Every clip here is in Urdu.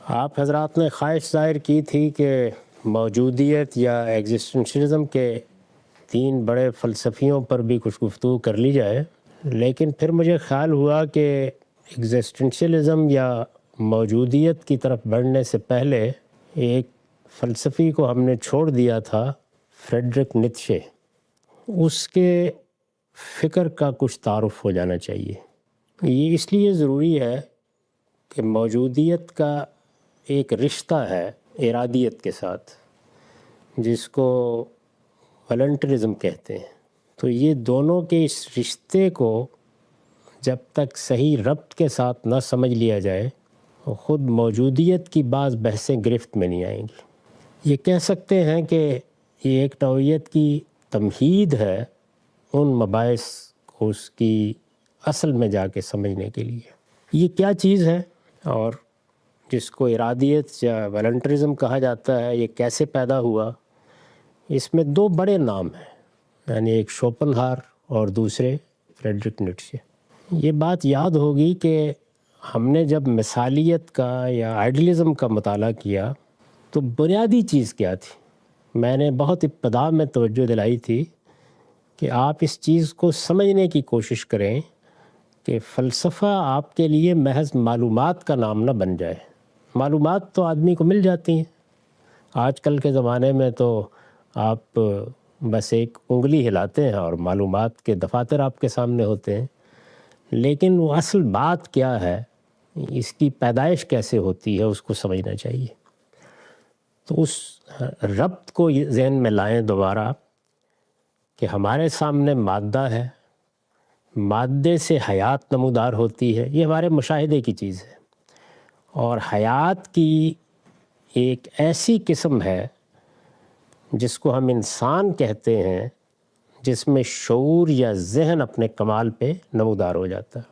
آپ حضرات نے خواہش ظاہر کی تھی کہ موجودیت یا ایگزسٹنشلزم کے تین بڑے فلسفیوں پر بھی کچھ گفتگو کر لی جائے، لیکن پھر مجھے خیال ہوا کہ ایگزسٹنشلزم یا موجودیت کی طرف بڑھنے سے پہلے ایک فلسفی کو ہم نے چھوڑ دیا تھا، فریڈرک نیتشے۔ اس کے فکر کا کچھ تعارف ہو جانا چاہیے۔ یہ اس لیے ضروری ہے کہ موجودیت کا ایک رشتہ ہے ارادیت کے ساتھ، جس کو والنٹرزم کہتے ہیں۔ تو یہ دونوں کے اس رشتے کو جب تک صحیح ربط کے ساتھ نہ سمجھ لیا جائے، خود موجودیت کی بعض بحثیں گرفت میں نہیں آئیں گی۔ یہ کہہ سکتے ہیں کہ یہ ایک نوعیت کی تمہید ہے ان مباحث کو اس کی اصل میں جا کے سمجھنے کے لیے۔ یہ کیا چیز ہے اور جس کو ارادیت یا والنٹرزم کہا جاتا ہے، یہ کیسے پیدا ہوا؟ اس میں دو بڑے نام ہیں، یعنی ایک شوپنہار اور دوسرے فریڈرک نیٹشے۔ یہ بات یاد ہوگی کہ ہم نے جب مثالیت کا یا آئیڈیلزم کا مطالعہ کیا تو بنیادی چیز کیا تھی؟ میں نے بہت ابتدا میں توجہ دلائی تھی کہ آپ اس چیز کو سمجھنے کی کوشش کریں کہ فلسفہ آپ کے لیے محض معلومات کا نام نہ بن جائے۔ معلومات تو آدمی کو مل جاتی ہیں، آج کل کے زمانے میں تو آپ بس ایک انگلی ہلاتے ہیں اور معلومات کے دفاتر آپ کے سامنے ہوتے ہیں، لیکن وہ اصل بات کیا ہے، اس کی پیدائش کیسے ہوتی ہے، اس کو سمجھنا چاہیے۔ تو اس ربط کو ذہن میں لائیں دوبارہ کہ ہمارے سامنے مادہ ہے، مادے سے حیات نمودار ہوتی ہے، یہ ہمارے مشاہدے کی چیز ہے، اور حیات کی ایک ایسی قسم ہے جس کو ہم انسان کہتے ہیں، جس میں شعور یا ذہن اپنے کمال پہ نمودار ہو جاتا ہے۔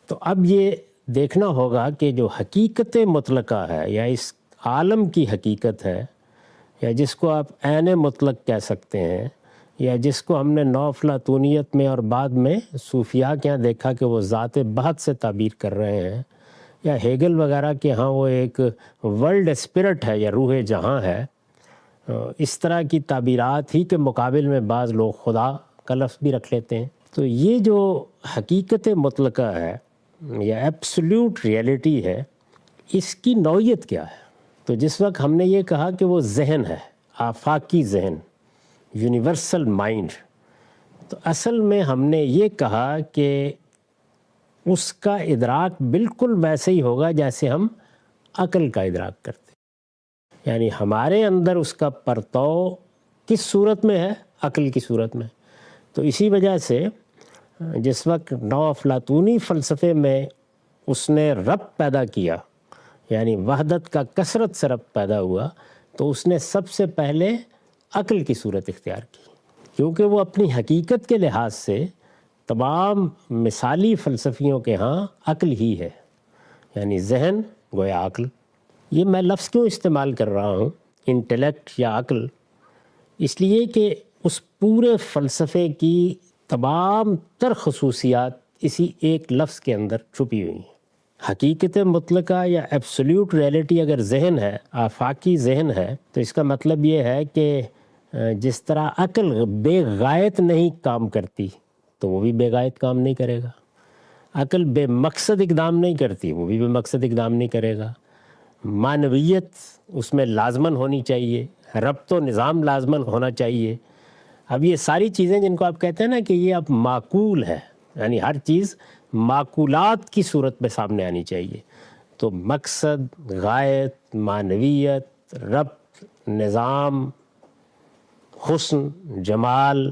تو اب یہ دیکھنا ہوگا کہ جو حقیقت مطلقہ ہے یا اس عالم کی حقیقت ہے، یا جس کو آپ عین مطلق کہہ سکتے ہیں، یا جس کو ہم نے نو افلاطونیت میں اور بعد میں صوفیاء کے ہاں دیکھا کہ وہ ذات بہت سے تعبیر کر رہے ہیں، یا ہیگل وغیرہ کے ہاں وہ ایک ورلڈ اسپرٹ ہے یا روح جہاں ہے، اس طرح کی تعبیرات ہی کے مقابل میں بعض لوگ خدا کا لفظ بھی رکھ لیتے ہیں۔ تو یہ جو حقیقت مطلقہ ہے یا ایبسلیوٹ ریئلٹی ہے، اس کی نوعیت کیا ہے؟ تو جس وقت ہم نے یہ کہا کہ وہ ذہن ہے، آفاقی ذہن، یونیورسل مائنڈ، تو اصل میں ہم نے یہ کہا کہ اس کا ادراک بالکل ویسے ہی ہوگا جیسے ہم عقل کا ادراک کرتے ہیں، یعنی ہمارے اندر اس کا پرتو کس صورت میں ہے؟ عقل کی صورت میں۔ تو اسی وجہ سے جس وقت نو افلاطونی فلسفے میں اس نے ربط پیدا کیا، یعنی وحدت کا کثرت سے ربط پیدا ہوا، تو اس نے سب سے پہلے عقل کی صورت اختیار کی، کیونکہ وہ اپنی حقیقت کے لحاظ سے تمام مثالی فلسفیوں کے ہاں عقل ہی ہے، یعنی ذہن گویا عقل۔ یہ میں لفظ کیوں استعمال کر رہا ہوں انٹلیکٹ یا عقل؟ اس لیے کہ اس پورے فلسفے کی تمام تر خصوصیات اسی ایک لفظ کے اندر چھپی ہوئی ہیں۔ حقیقت مطلقہ یا ایبسلیوٹ ریئلٹی اگر ذہن ہے، آفاقی ذہن ہے، تو اس کا مطلب یہ ہے کہ جس طرح عقل بے غایت نہیں کام کرتی تو وہ بھی بے غایت کام نہیں کرے گا، عقل بے مقصد اقدام نہیں کرتی، وہ بھی بے مقصد اقدام نہیں کرے گا، معنویت اس میں لازماً ہونی چاہیے، ربط و نظام لازماً ہونا چاہیے۔ اب یہ ساری چیزیں جن کو آپ کہتے ہیں نا کہ یہ اب معقول ہے، یعنی ہر چیز معقولات کی صورت میں سامنے آنی چاہیے، تو مقصد، غایت، معنویت، ربط، نظام، حسن، جمال،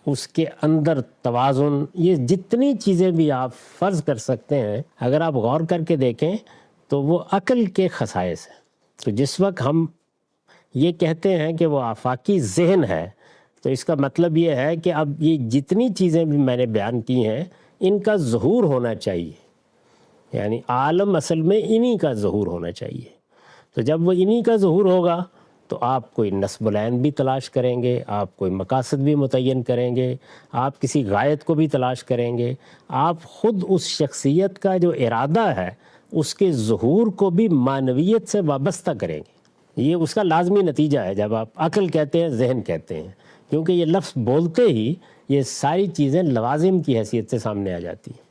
اس کے اندر توازن، یہ جتنی چیزیں بھی آپ فرض کر سکتے ہیں، اگر آپ غور کر کے دیکھیں تو وہ عقل کے خصائص ہیں۔ تو جس وقت ہم یہ کہتے ہیں کہ وہ آفاقی ذہن ہے، تو اس کا مطلب یہ ہے کہ اب یہ جتنی چیزیں بھی میں نے بیان کی ہیں، ان کا ظہور ہونا چاہیے، یعنی عالم اصل میں انہی کا ظہور ہونا چاہیے۔ تو جب وہ انہی کا ظہور ہوگا تو آپ کوئی نصب العین بھی تلاش کریں گے، آپ کوئی مقاصد بھی متعین کریں گے، آپ کسی غایت کو بھی تلاش کریں گے، آپ خود اس شخصیت کا جو ارادہ ہے اس کے ظہور کو بھی معنویت سے وابستہ کریں گے. یہ اس کا لازمی نتیجہ ہے جب آپ عقل کہتے ہیں ذہن کہتے ہیں, کیونکہ یہ لفظ بولتے ہی یہ ساری چیزیں لوازم کی حیثیت سے سامنے آ جاتی ہیں.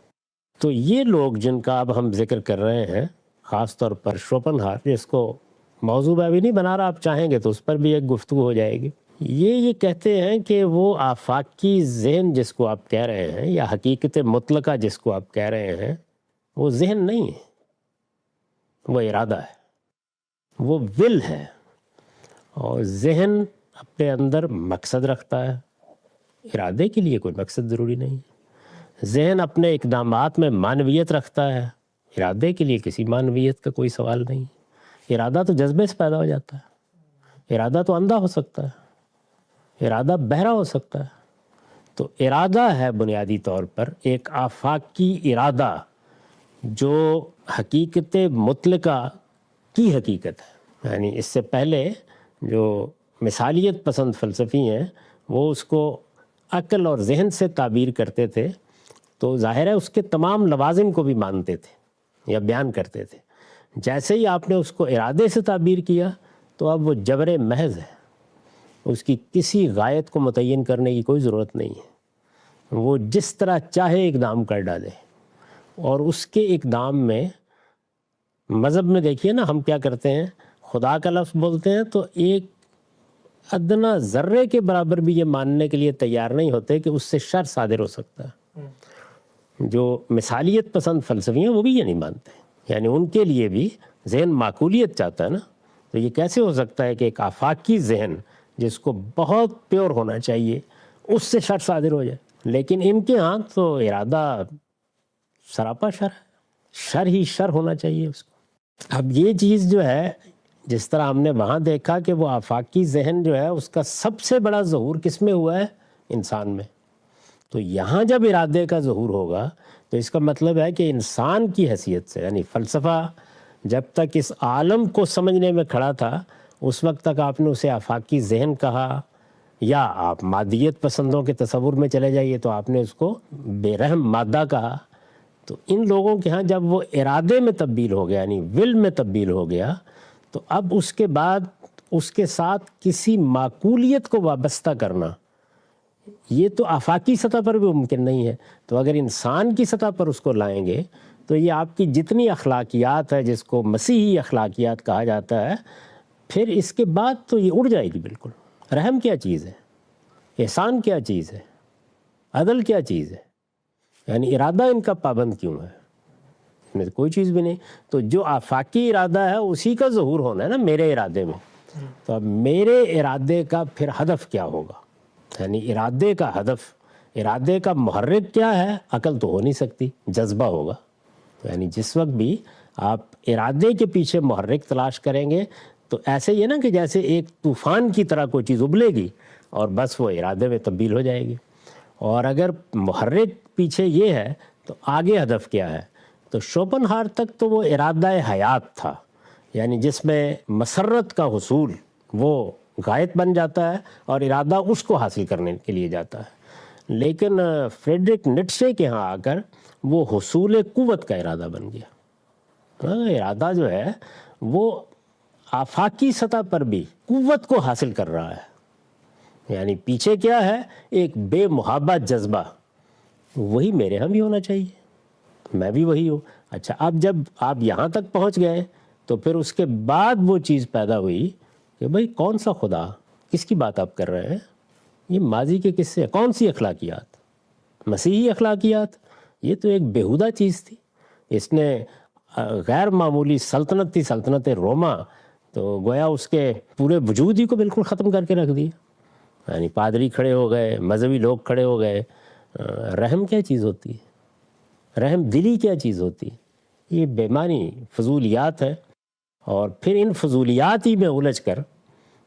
تو یہ لوگ جن کا اب ہم ذکر کر رہے ہیں, خاص طور پر شوپنہاور, جس کو موضوع میں بھی نہیں بنا رہا, آپ چاہیں گے تو اس پر بھی ایک گفتگو ہو جائے گی. یہ کہتے ہیں کہ وہ آفاقی ذہن جس کو آپ کہہ رہے ہیں یا حقیقت مطلقہ جس کو آپ کہہ رہے ہیں, وہ ذہن نہیں ہے, وہ ارادہ ہے, وہ ول ہے. اور ذہن اپنے اندر مقصد رکھتا ہے, ارادے کے لیے کوئی مقصد ضروری نہیں. ذہن اپنے اقدامات میں معنویت رکھتا ہے, ارادے کے لیے کسی معنویت کا کوئی سوال نہیں. ارادہ تو جذبے سے پیدا ہو جاتا ہے, ارادہ تو اندھا ہو سکتا ہے, ارادہ بہرا ہو سکتا ہے. تو ارادہ ہے بنیادی طور پر ایک آفاقی ارادہ جو حقیقت مطلقہ کی حقیقت ہے. یعنی اس سے پہلے جو مثالیت پسند فلسفی ہیں وہ اس کو عقل اور ذہن سے تعبیر کرتے تھے, تو ظاہر ہے اس کے تمام لوازم کو بھی مانتے تھے یا بیان کرتے تھے. جیسے ہی آپ نے اس کو ارادے سے تعبیر کیا تو اب وہ جبر محض ہے, اس کی کسی غایت کو متعین کرنے کی کوئی ضرورت نہیں ہے. وہ جس طرح چاہے اقدام کر ڈالے. اور اس کے اقدام میں مذہب میں دیکھیے نا, ہم کیا کرتے ہیں, خدا کا لفظ بولتے ہیں تو ایک ادنا ذرے کے برابر بھی یہ ماننے کے لیے تیار نہیں ہوتے کہ اس سے شر صادر ہو سکتا ہے. جو مثالیت پسند فلسفی ہیں وہ بھی یہ نہیں مانتے. یعنی ان کے لیے بھی ذہن معقولیت چاہتا ہے نا, تو یہ کیسے ہو سکتا ہے کہ ایک آفاقی ذہن جس کو بہت پیور ہونا چاہیے اس سے شر صادر ہو جائے. لیکن ان کے ہاں تو ارادہ سراپا شر ہے, شر ہی شر ہونا چاہیے اس کو. اب یہ چیز جو ہے, جس طرح ہم نے وہاں دیکھا کہ وہ آفاقی ذہن جو ہے اس کا سب سے بڑا ظہور کس میں ہوا ہے, انسان میں. تو یہاں جب ارادے کا ظہور ہوگا تو اس کا مطلب ہے کہ انسان کی حیثیت سے, یعنی فلسفہ جب تک اس عالم کو سمجھنے میں کھڑا تھا اس وقت تک آپ نے اسے آفاقی ذہن کہا, یا آپ مادیت پسندوں کے تصور میں چلے جائیے تو آپ نے اس کو بے رحم مادہ کہا. تو ان لوگوں کے ہاں جب وہ ارادے میں تبدیل ہو گیا, یعنی ول میں تبدیل ہو گیا, تو اب اس کے بعد اس کے ساتھ کسی معقولیت کو وابستہ کرنا یہ تو آفاقی سطح پر بھی ممکن نہیں ہے. تو اگر انسان کی سطح پر اس کو لائیں گے تو یہ آپ کی جتنی اخلاقیات ہے, جس کو مسیحی اخلاقیات کہا جاتا ہے, پھر اس کے بعد تو یہ اڑ جائے گی بالکل. رحم کیا چیز ہے, احسان کیا چیز ہے, عدل کیا چیز ہے, یعنی ارادہ ان کا پابند کیوں ہے, میں کوئی چیز بھی نہیں. تو جو آفاقی ارادہ ہے اسی کا ظہور ہونا ہے نا میرے ارادے میں. تو اب میرے ارادے کا پھر ہدف کیا ہوگا, یعنی ارادے کا ہدف, ارادے کا محرک کیا ہے, عقل تو ہو نہیں سکتی, جذبہ ہوگا. یعنی جس وقت بھی آپ ارادے کے پیچھے محرک تلاش کریں گے تو ایسے ہی ہے نا کہ جیسے ایک طوفان کی طرح کوئی چیز ابلے گی اور بس وہ ارادے میں تبدیل ہو جائے گی. اور اگر محرک پیچھے یہ ہے تو آگے ہدف کیا ہے. تو شوپنہاور تک تو وہ ارادہ حیات تھا, یعنی جس میں مسرت کا حصول وہ غایت بن جاتا ہے اور ارادہ اس کو حاصل کرنے کے لیے جاتا ہے. لیکن فریڈرک نیٹشے کے ہاں آ کر وہ حصول قوت کا ارادہ بن گیا. ارادہ جو ہے وہ آفاقی سطح پر بھی قوت کو حاصل کر رہا ہے. یعنی پیچھے کیا ہے, ایک بے محابت جذبہ, وہی میرے ہاں بھی ہونا چاہیے, میں بھی وہی ہوں. اچھا, اب جب آپ یہاں تک پہنچ گئے تو پھر اس کے بعد وہ چیز پیدا ہوئی کہ بھئی کون سا خدا, کس کی بات آپ کر رہے ہیں, یہ ماضی کے قصے, کون سی اخلاقیات, مسیحی اخلاقیات, یہ تو ایک بیہودہ چیز تھی. اس نے غیر معمولی سلطنت تھی, سلطنت روما, تو گویا اس کے پورے وجود ہی کو بالکل ختم کر کے رکھ دیا. یعنی پادری کھڑے ہو گئے, مذہبی لوگ کھڑے ہو گئے. رحم کیا چیز ہوتی ہے, رحم دلی کیا چیز ہوتی ہے, یہ بے معنی فضولیات ہے. اور پھر ان فضولیات ہی میں الجھ کر,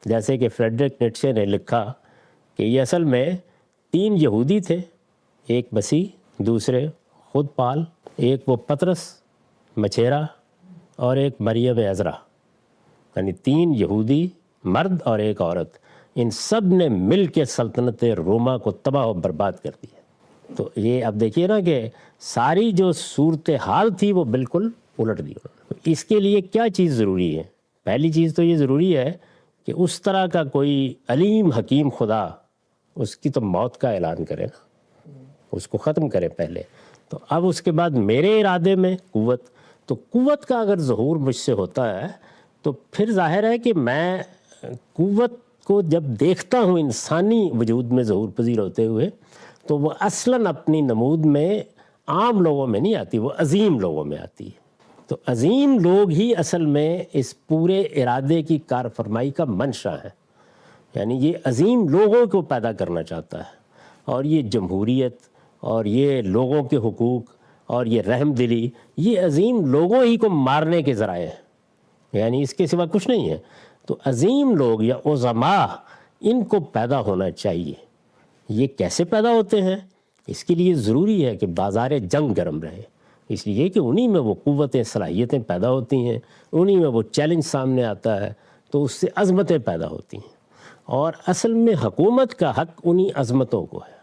جیسے کہ فریڈرک نیٹشے نے لکھا کہ یہ اصل میں 3 یہودی تھے, ایک مسیح, دوسرے خود پال, ایک وہ پطرس مچیرا اور ایک مریم عذرا. یعنی 3 یہودی مرد اور ایک عورت, ان سب نے مل کے سلطنت روما کو تباہ و برباد کر دیا. تو یہ اب دیکھیے نا کہ ساری جو صورتحال تھی وہ بالکل الٹ دی انہوں نے۔ اس کے لیے کیا چیز ضروری ہے؟ پہلی چیز تو یہ ضروری ہے کہ اس طرح کا کوئی علیم حکیم خدا اس کی تو موت کا اعلان کرے نا، اس کو ختم کرے پہلے۔ تو اب اس کے بعد میرے ارادے میں قوت، تو قوت کا اگر ظہور مجھ سے ہوتا ہے تو پھر ظاہر ہے کہ میں قوت کو جب دیکھتا ہوں انسانی وجود میں ظہور پذیر ہوتے ہوئے، تو وہ اصلاً اپنی نمود میں عام لوگوں میں نہیں آتی، وہ عظیم لوگوں میں آتی ہے۔ تو عظیم لوگ ہی اصل میں اس پورے ارادے کی کارفرمائی کا منشا ہے، یعنی یہ عظیم لوگوں کو پیدا کرنا چاہتا ہے، اور یہ جمہوریت اور یہ لوگوں کے حقوق اور یہ رحم دلی، یہ عظیم لوگوں ہی کو مارنے کے ذرائع ہیں، یعنی اس کے سوا کچھ نہیں ہے۔ تو عظیم لوگ یا عظماء، ان کو پیدا ہونا چاہیے۔ یہ کیسے پیدا ہوتے ہیں؟ اس کے لیے ضروری ہے کہ بازار جنگ گرم رہے، اس لیے کہ انہی میں وہ قوتیں، صلاحیتیں پیدا ہوتی ہیں، انہی میں وہ چیلنج سامنے آتا ہے، تو اس سے عظمتیں پیدا ہوتی ہیں، اور اصل میں حکومت کا حق انہی عظمتوں کو ہے۔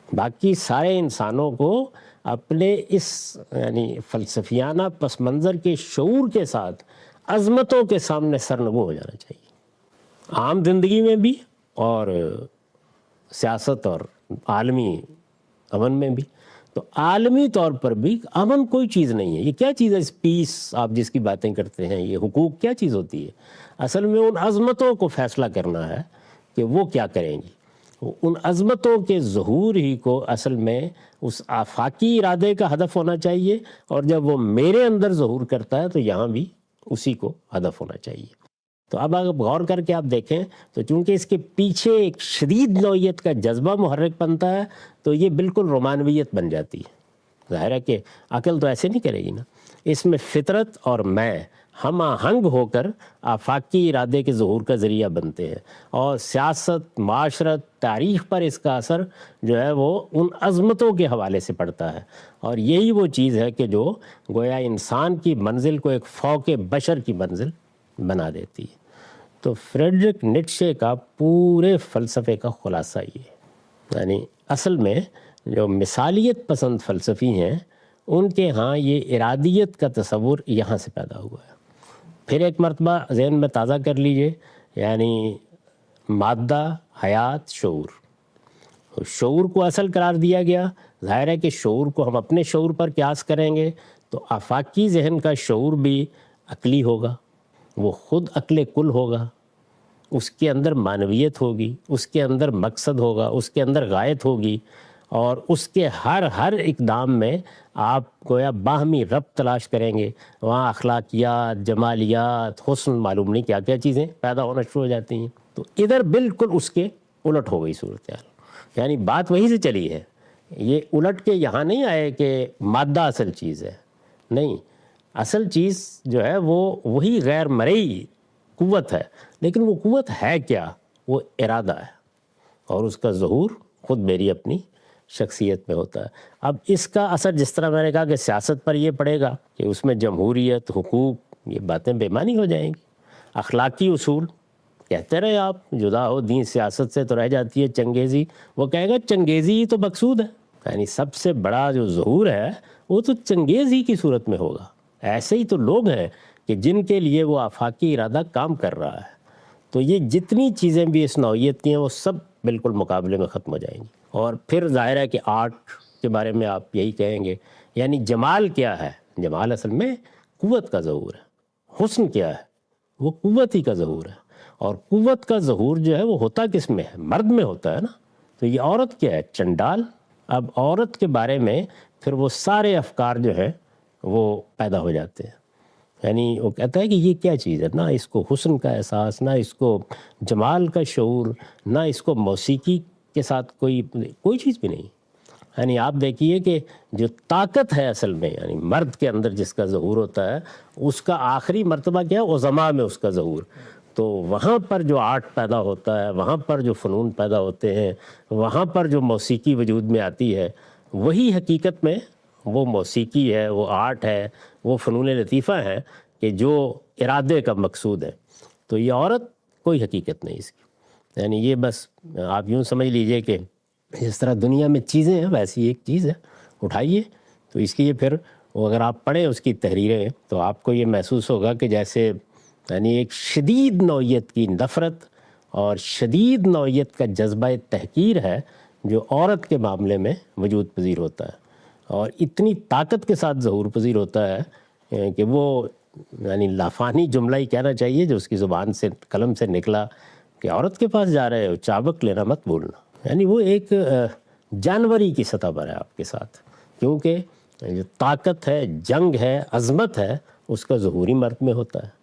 باقی سارے انسانوں کو اپنے اس یعنی فلسفیانہ پس منظر کے شعور کے ساتھ عظمتوں کے سامنے سرنگو ہو جانا چاہیے، عام زندگی میں بھی اور سیاست اور عالمی امن میں بھی۔ تو عالمی طور پر بھی امن کوئی چیز نہیں ہے۔ یہ کیا چیز ہے اس پیس آپ جس کی باتیں کرتے ہیں، یہ حقوق کیا چیز ہوتی ہے؟ اصل میں ان عظمتوں کو فیصلہ کرنا ہے کہ وہ کیا کریں گی۔ ان عظمتوں کے ظہور ہی کو اصل میں اس آفاقی ارادے کا ہدف ہونا چاہیے، اور جب وہ میرے اندر ظہور کرتا ہے تو یہاں بھی اسی کو ہدف ہونا چاہیے۔ تو اب اگر غور کر کے آپ دیکھیں تو چونکہ اس کے پیچھے ایک شدید نوعیت کا جذبہ محرک بنتا ہے، تو یہ بالکل رومانویت بن جاتی ہے۔ ظاہر ہے کہ عقل تو ایسے نہیں کرے گی نا، اس میں فطرت اور میں ہم آہنگ ہو کر آفاقی ارادے کے ظہور کا ذریعہ بنتے ہیں، اور سیاست، معاشرت، تاریخ پر اس کا اثر جو ہے وہ ان عظمتوں کے حوالے سے پڑتا ہے، اور یہی وہ چیز ہے کہ جو گویا انسان کی منزل کو ایک فوق بشر کی منزل بنا دیتی ہے۔ تو فریڈرک نیٹشے کا پورے فلسفے کا خلاصہ یہ ہے، یعنی اصل میں جو مثالیت پسند فلسفی ہیں ان کے ہاں یہ ارادیت کا تصور یہاں سے پیدا ہوا ہے۔ پھر ایک مرتبہ ذہن میں تازہ کر لیجئے، یعنی مادہ، حیات، شعور۔ شعور کو اصل قرار دیا گیا، ظاہر ہے کہ شعور کو ہم اپنے شعور پر قیاس کریں گے تو آفاقی ذہن کا شعور بھی عقلی ہوگا، وہ خود عقل کل ہوگا، اس کے اندر معنویت ہوگی، اس کے اندر مقصد ہوگا، اس کے اندر غایت ہوگی، اور اس کے ہر اقدام میں آپ گویا باہمی ربط تلاش کریں گے، وہاں اخلاقیات، جمالیات، حسن، معلوم نہیں کیا کیا چیزیں پیدا ہونا شروع ہو جاتی ہیں۔ تو ادھر بالکل اس کے الٹ ہو گئی صورتحال، یعنی بات وہیں سے چلی ہے۔ یہ الٹ کے یہاں نہیں آئے کہ مادہ اصل چیز ہے، نہیں، اصل چیز جو ہے وہ وہی غیر مرئی قوت ہے، لیکن وہ قوت ہے کیا؟ وہ ارادہ ہے، اور اس کا ظہور خود میری اپنی شخصیت میں ہوتا ہے۔ اب اس کا اثر جس طرح میں نے کہا کہ سیاست پر یہ پڑے گا کہ اس میں جمہوریت، حقوق، یہ باتیں بے معنی ہو جائیں گی۔ اخلاقی اصول کہتے رہے آپ، جدا ہو دین سیاست سے تو رہ جاتی ہے چنگیزی، وہ کہے گا چنگیزی ہی تو مقصود ہے، یعنی سب سے بڑا جو ظہور ہے وہ تو چنگیز ہی کی صورت میں ہوگا۔ ایسے ہی تو لوگ ہیں کہ جن کے لیے وہ آفاقی ارادہ کام کر رہا ہے۔ تو یہ جتنی چیزیں بھی اس نوعیت کی ہیں وہ سب بالکل مقابلے میں ختم ہو جائیں گی۔ اور پھر ظاہر ہے کہ آرٹ کے بارے میں آپ یہی کہیں گے، یعنی جمال کیا ہے؟ جمال اصل میں قوت کا ظہور ہے۔ حسن کیا ہے؟ وہ قوت ہی کا ظہور ہے، اور قوت کا ظہور جو ہے وہ ہوتا کس میں ہے؟ مرد میں ہوتا ہے نا۔ تو یہ عورت کیا ہے؟ چنڈال۔ اب عورت کے بارے میں پھر وہ سارے افکار جو ہے وہ پیدا ہو جاتے ہیں، یعنی وہ کہتا ہے کہ یہ کیا چیز ہے، نہ اس کو حسن کا احساس، نہ اس کو جمال کا شعور، نہ اس کو موسیقی کے ساتھ کوئی چیز بھی نہیں۔ یعنی آپ دیکھیے کہ جو طاقت ہے اصل میں، یعنی مرد کے اندر جس کا ظہور ہوتا ہے، اس کا آخری مرتبہ کیا ہے؟ عظماء میں اس کا ظہور۔ تو وہاں پر جو آرٹ پیدا ہوتا ہے، وہاں پر جو فنون پیدا ہوتے ہیں، وہاں پر جو موسیقی وجود میں آتی ہے، وہی حقیقت میں وہ موسیقی ہے، وہ آرٹ ہے، وہ فنون لطیفہ ہے کہ جو ارادے کا مقصود ہے۔ تو یہ عورت کوئی حقیقت نہیں اس کی، یعنی یہ بس آپ یوں سمجھ لیجئے کہ جس طرح دنیا میں چیزیں ہیں ویسی ایک چیز ہے، اٹھائیے تو اس کی یہ پھر وہ اگر آپ پڑھیں اس کی تحریریں تو آپ کو یہ محسوس ہوگا کہ جیسے یعنی ایک شدید نوعیت کی نفرت اور شدید نوعیت کا جذبہ تحقیر ہے جو عورت کے معاملے میں وجود پذیر ہوتا ہے، اور اتنی طاقت کے ساتھ ظہور پذیر ہوتا ہے کہ وہ یعنی لافانی جملہ ہی کہنا چاہیے جو اس کی زبان سے قلم سے نکلا کہ عورت کے پاس جا رہے ہو چابک لینا مت بھولنا، یعنی وہ ایک جانوری کی سطح پر ہے آپ کے ساتھ، کیونکہ جو طاقت ہے، جنگ ہے، عظمت ہے، اس کا ظہوری مرد میں ہوتا ہے۔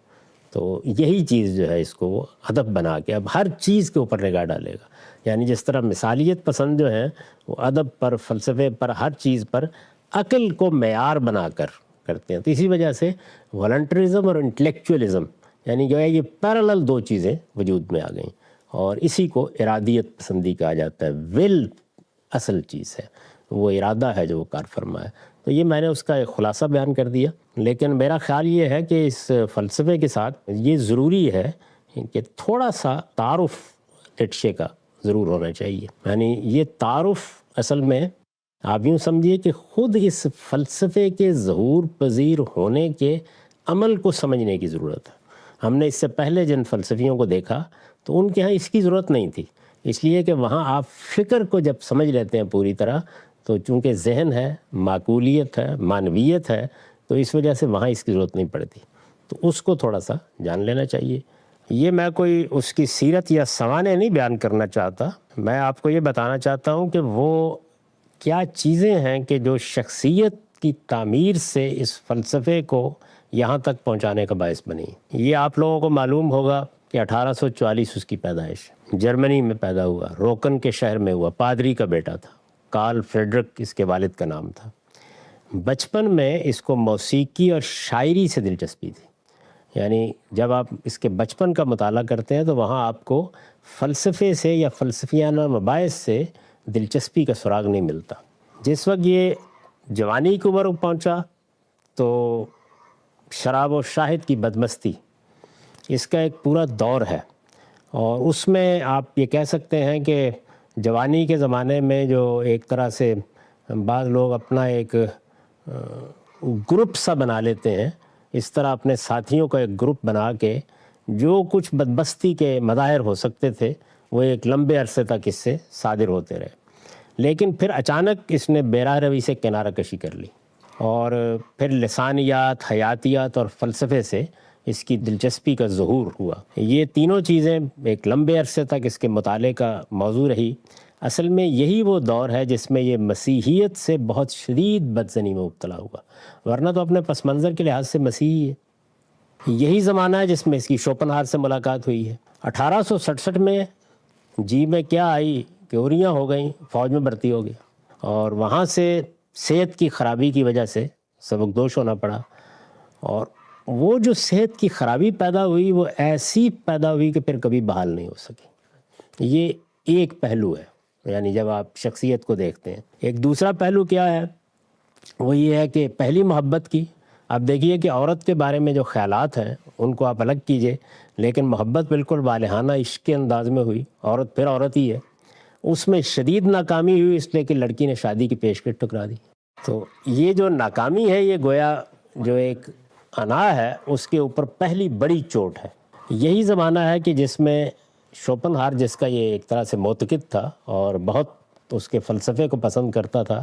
تو یہی چیز جو ہے اس کو وہ ادب بنا کے اب ہر چیز کے اوپر نگاہ ڈالے گا، یعنی جس طرح مثالیت پسند جو ہیں وہ ادب پر، فلسفے پر، ہر چیز پر عقل کو معیار بنا کر کرتے ہیں۔ تو اسی وجہ سے والنٹرزم اور انٹلیکچوئلزم یعنی جو ہے یہ پیرالل دو چیزیں وجود میں آ گئیں، اور اسی کو ارادیت پسندی کہا جاتا ہے۔ ول اصل چیز ہے، وہ ارادہ ہے جو وہ کار فرما ہے۔ تو یہ میں نے اس کا ایک خلاصہ بیان کر دیا، لیکن میرا خیال یہ ہے کہ اس فلسفے کے ساتھ یہ ضروری ہے کہ تھوڑا سا تعارف لٹشے کا ضرور ہونا چاہیے۔ یعنی یہ تعارف اصل میں آپ یوں سمجھیے کہ خود اس فلسفے کے ظہور پذیر ہونے کے عمل کو سمجھنے کی ضرورت ہے۔ ہم نے اس سے پہلے جن فلسفیوں کو دیکھا تو ان کے ہاں اس کی ضرورت نہیں تھی، اس لیے کہ وہاں آپ فکر کو جب سمجھ لیتے ہیں پوری طرح تو چونکہ ذہن ہے، معقولیت ہے، معنویت ہے، تو اس وجہ سے وہاں اس کی ضرورت نہیں پڑتی، تو اس کو تھوڑا سا جان لینا چاہیے۔ یہ میں کوئی اس کی سیرت یا سوانح نہیں بیان کرنا چاہتا، میں آپ کو یہ بتانا چاہتا ہوں کہ وہ کیا چیزیں ہیں کہ جو شخصیت کی تعمیر سے اس فلسفے کو یہاں تک پہنچانے کا باعث بنی۔ یہ آپ لوگوں کو معلوم ہوگا کہ 1844 اس کی پیدائش جرمنی میں پیدا ہوا، روکن کے شہر میں ہوا، پادری کا بیٹا تھا، کارل فریڈرک اس کے والد کا نام تھا۔ بچپن میں اس کو موسیقی اور شاعری سے دلچسپی تھی، یعنی جب آپ اس کے بچپن کا مطالعہ کرتے ہیں تو وہاں آپ کو فلسفے سے یا فلسفیانہ مباحث سے دلچسپی کا سراغ نہیں ملتا۔ جس وقت یہ جوانی کی عمر پہنچا تو شراب و شاہد کی بدمستی اس کا ایک پورا دور ہے، اور اس میں آپ یہ کہہ سکتے ہیں کہ جوانی کے زمانے میں جو ایک طرح سے بعض لوگ اپنا ایک گروپ سا بنا لیتے ہیں، اس طرح اپنے ساتھیوں کا ایک گروپ بنا کے جو کچھ بدبستی کے مظاہر ہو سکتے تھے وہ ایک لمبے عرصے تک اس سے صادر ہوتے رہے، لیکن پھر اچانک اس نے بیراہ روی سے کنارہ کشی کر لی، اور پھر لسانیات، حیاتیات اور فلسفے سے اس کی دلچسپی کا ظہور ہوا۔ یہ تینوں چیزیں ایک لمبے عرصے تک اس کے مطالعے کا موضوع رہی۔ اصل میں یہی وہ دور ہے جس میں یہ مسیحیت سے بہت شدید بدظنی میں مبتلا ہوا، ورنہ تو اپنے پس منظر کے لحاظ سے مسیحی ہے۔ یہی زمانہ ہے جس میں اس کی شوپنہار سے ملاقات ہوئی ہے۔ 1867 میں جی میں کیا آئی کہ اوریاں ہو گئیں، فوج میں بھرتی ہو گیا، اور وہاں سے صحت کی خرابی کی وجہ سے سبکدوش ہونا پڑا، اور وہ جو صحت کی خرابی پیدا ہوئی وہ ایسی پیدا ہوئی کہ پھر کبھی بحال نہیں ہو سکی۔ یہ ایک پہلو ہے، یعنی جب آپ شخصیت کو دیکھتے ہیں۔ ایک دوسرا پہلو کیا ہے، وہ یہ ہے کہ پہلی محبت کی، آپ دیکھیے کہ عورت کے بارے میں جو خیالات ہیں ان کو آپ الگ کیجئے، لیکن محبت بالکل والہانہ عشق کے انداز میں ہوئی، عورت پھر عورت ہی ہے، اس میں شدید ناکامی ہوئی اس لیے کہ لڑکی نے شادی کی پیشکش ٹھکرا دی۔ تو یہ جو ناکامی ہے یہ گویا جو ایک انا ہے اس کے اوپر پہلی بڑی چوٹ ہے۔ یہی زمانہ ہے کہ جس میں شوپنہار، جس کا یہ ایک طرح سے معتقد تھا اور بہت اس کے فلسفے کو پسند کرتا تھا،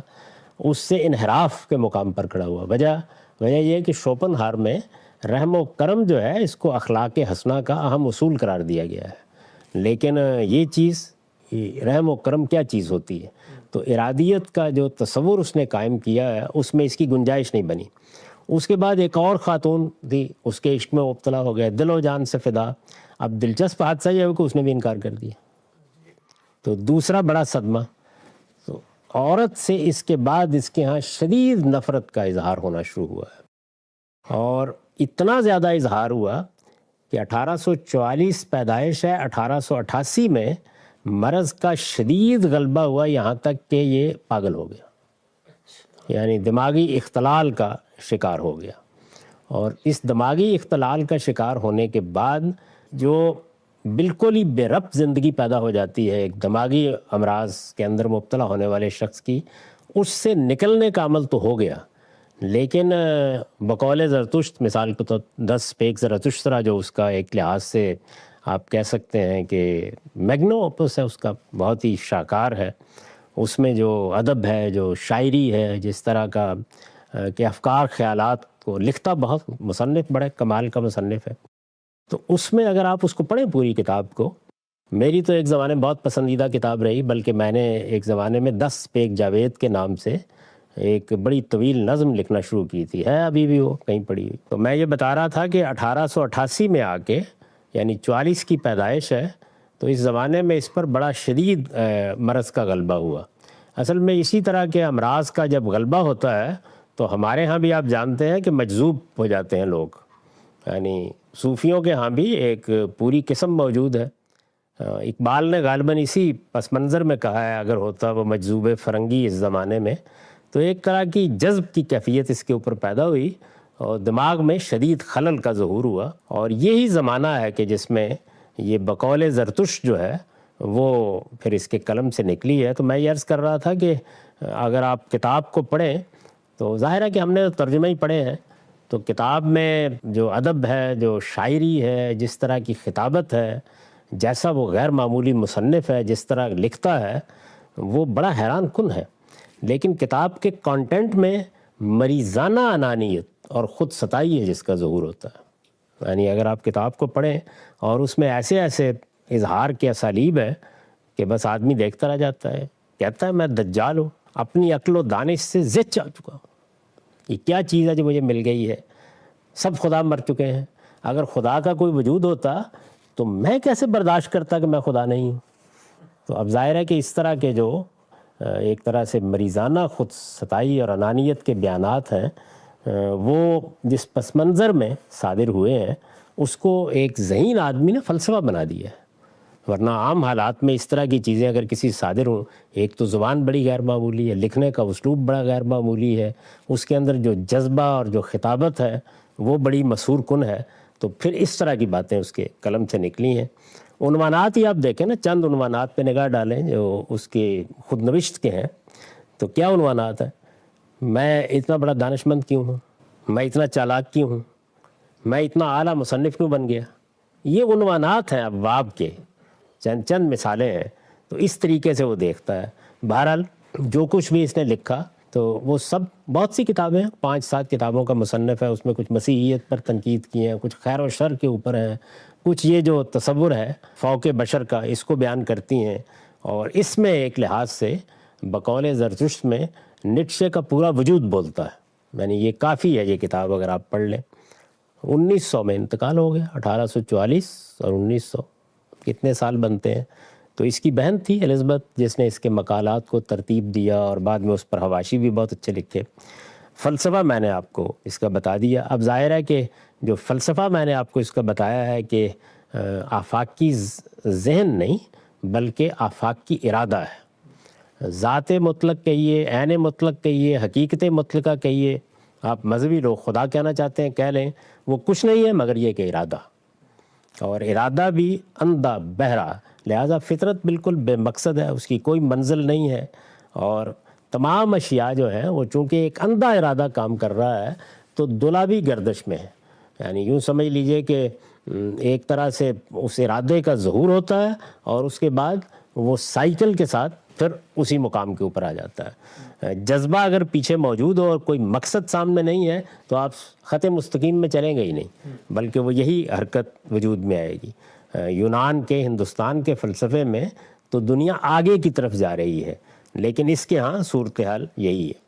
اس سے انحراف کے مقام پر کھڑا ہوا۔ وجہ یہ ہے کہ شوپنہار میں رحم و کرم جو ہے اس کو اخلاق حسنہ کا اہم اصول قرار دیا گیا ہے، لیکن یہ چیز رحم و کرم کیا چیز ہوتی ہے، تو ارادیت کا جو تصور اس نے قائم کیا ہے اس میں اس کی گنجائش نہیں بنی۔ اس کے بعد ایک اور خاتون تھی، اس کے عشق میں مبتلا ہو گئے، دل و جان سے فدا۔ اب دلچسپ حادثہ یہ ہے کہ اس نے بھی انکار کر دیا، تو دوسرا بڑا صدمہ۔ تو عورت سے اس کے بعد اس کے ہاں شدید نفرت کا اظہار ہونا شروع ہوا ہے، اور اتنا زیادہ اظہار ہوا کہ 1844 پیدائش ہے، 1888 میں مرض کا شدید غلبہ ہوا، یہاں تک کہ یہ پاگل ہو گیا، یعنی دماغی اختلال کا شکار ہو گیا۔ اور اس دماغی اختلال کا شکار ہونے کے بعد جو بالکل ہی بے ربط زندگی پیدا ہو جاتی ہے ایک دماغی امراض کے اندر مبتلا ہونے والے شخص کی، اس سے نکلنے کا عمل تو ہو گیا، لیکن بقول زرتشت مثال کے طور 10 پیک زرتشترا جو اس کا ایک لحاظ سے آپ کہہ سکتے ہیں کہ میگنو اوپس ہے، اس کا بہت ہی شاہکار ہے، اس میں جو ادب ہے، جو شاعری ہے، جس طرح کا کہ افکار خیالات کو لکھتا، بہت مصنف بڑے کمال کا مصنف ہے۔ تو اس میں اگر آپ اس کو پڑھیں پوری کتاب کو، میری تو ایک زمانے میں بہت پسندیدہ کتاب رہی، بلکہ میں نے ایک زمانے میں 10 پیک جاوید کے نام سے ایک بڑی طویل نظم لکھنا شروع کی تھی، ہے ابھی بھی وہ کہیں پڑھی ہوئی۔ تو میں یہ بتا رہا تھا کہ 1888 میں آ کے، یعنی 44 کی پیدائش ہے، تو اس زمانے میں اس پر بڑا شدید مرض کا غلبہ ہوا۔ اصل میں اسی طرح کے امراض کا جب غلبہ ہوتا ہے تو ہمارے ہاں بھی آپ جانتے ہیں کہ مجذوب ہو جاتے ہیں لوگ، یعنی صوفیوں کے ہاں بھی ایک پوری قسم موجود ہے۔ اقبال نے غالباً اسی پس منظر میں کہا ہے، اگر ہوتا وہ مجذوب فرنگی اس زمانے میں، تو ایک طرح کی جذب کی کیفیت اس کے اوپر پیدا ہوئی اور دماغ میں شدید خلل کا ظہور ہوا، اور یہی زمانہ ہے کہ جس میں یہ بقول زرتشت جو ہے وہ پھر اس کے قلم سے نکلی ہے۔ تو میں یہ عرض کر رہا تھا کہ اگر آپ کتاب کو پڑھیں تو ظاہر ہے کہ ہم نے ترجمہ ہی پڑھے ہیں، تو کتاب میں جو ادب ہے، جو شاعری ہے، جس طرح کی خطابت ہے، جیسا وہ غیر معمولی مصنف ہے، جس طرح لکھتا ہے، وہ بڑا حیران کن ہے۔ لیکن کتاب کے کانٹینٹ میں مریضانہ انانیت اور خود ستائی ہے جس کا ظہور ہوتا ہے۔ یعنی اگر آپ کتاب کو پڑھیں اور اس میں ایسے ایسے اظہار کے اسالیب ہے کہ بس آدمی دیکھتا رہ جاتا ہے، کہتا ہے میں دجال ہوں، اپنی عقل و دانش سے زد چاہ چکا ہوں، یہ کیا چیز ہے جو مجھے مل گئی ہے، سب خدا مر چکے ہیں، اگر خدا کا کوئی وجود ہوتا تو میں کیسے برداشت کرتا کہ میں خدا نہیں ہوں۔ تو اب ظاہر ہے کہ اس طرح کے جو ایک طرح سے مریضانہ خود ستائی اور انانیت کے بیانات ہیں، وہ جس پس منظر میں صادر ہوئے ہیں، اس کو ایک ذہین آدمی نے فلسفہ بنا دیا ہے۔ ورنہ عام حالات میں اس طرح کی چیزیں اگر کسی صادر ہوں، ایک تو زبان بڑی غیر معمولی ہے، لکھنے کا اسلوب بڑا غیر معمولی ہے، اس کے اندر جو جذبہ اور جو خطابت ہے وہ بڑی مسحور کن ہے، تو پھر اس طرح کی باتیں اس کے قلم سے نکلی ہیں۔ عنوانات ہی آپ دیکھیں نا، چند عنوانات پہ نگاہ ڈالیں جو اس کے خود نوشت کے ہیں، تو کیا عنوانات ہیں؟ میں اتنا بڑا دانش مند کیوں ہوں؟ میں اتنا چالاک کیوں ہوں؟ میں اتنا اعلیٰ مصنف کیوں بن گیا؟ یہ عنوانات ہیں ابواب کے، چند مثالیں ہیں۔ تو اس طریقے سے وہ دیکھتا ہے۔ بہرحال جو کچھ بھی اس نے لکھا تو وہ سب بہت سی کتابیں ہیں، 5-7 کتابوں کا مصنف ہے، اس میں کچھ مسیحیت پر تنقید کی ہیں، کچھ خیر و شر کے اوپر ہیں، کچھ یہ جو تصور ہے فوق بشر کا اس کو بیان کرتی ہیں، اور اس میں ایک لحاظ سے بقول زرتشت میں نیٹشے کا پورا وجود بولتا ہے۔ یعنی یہ کافی ہے یہ کتاب اگر آپ پڑھ لیں۔ 1900 میں انتقال ہو گیا، 1844 اور 1900 کتنے سال بنتے ہیں۔ تو اس کی بہن تھی الزبتھ جس نے اس کے مقالات کو ترتیب دیا اور بعد میں اس پر حواشی بھی بہت اچھے لکھے۔ فلسفہ میں نے آپ کو اس کا بتا دیا۔ اب ظاہر ہے کہ جو فلسفہ میں نے آپ کو اس کا بتایا ہے کہ آفاقی ذہن نہیں بلکہ آفاقی ارادہ ہے۔ ذات مطلق کہیے، عین مطلق کہیے، حقیقت مطلقہ کہیے، آپ مذہبی لوگ خدا کہنا چاہتے ہیں کہہ لیں، وہ کچھ نہیں ہے مگر یہ کہ ارادہ، اور ارادہ بھی اندھا بہرا، لہذا فطرت بالکل بے مقصد ہے، اس کی کوئی منزل نہیں ہے، اور تمام اشیاء جو ہیں وہ چونکہ ایک اندھا ارادہ کام کر رہا ہے تو دولابی گردش میں ہے۔ یعنی یوں سمجھ لیجئے کہ ایک طرح سے اس ارادے کا ظہور ہوتا ہے اور اس کے بعد وہ سائیکل کے ساتھ پھر اسی مقام کے اوپر آ جاتا ہے۔ جذبہ اگر پیچھے موجود ہو اور کوئی مقصد سامنے نہیں ہے تو آپ خط مستقیم میں چلیں گے ہی نہیں، بلکہ وہ یہی حرکت وجود میں آئے گی۔ یونان کے، ہندوستان کے فلسفے میں تو دنیا آگے کی طرف جا رہی ہے، لیکن اس کے ہاں صورتحال یہی ہے۔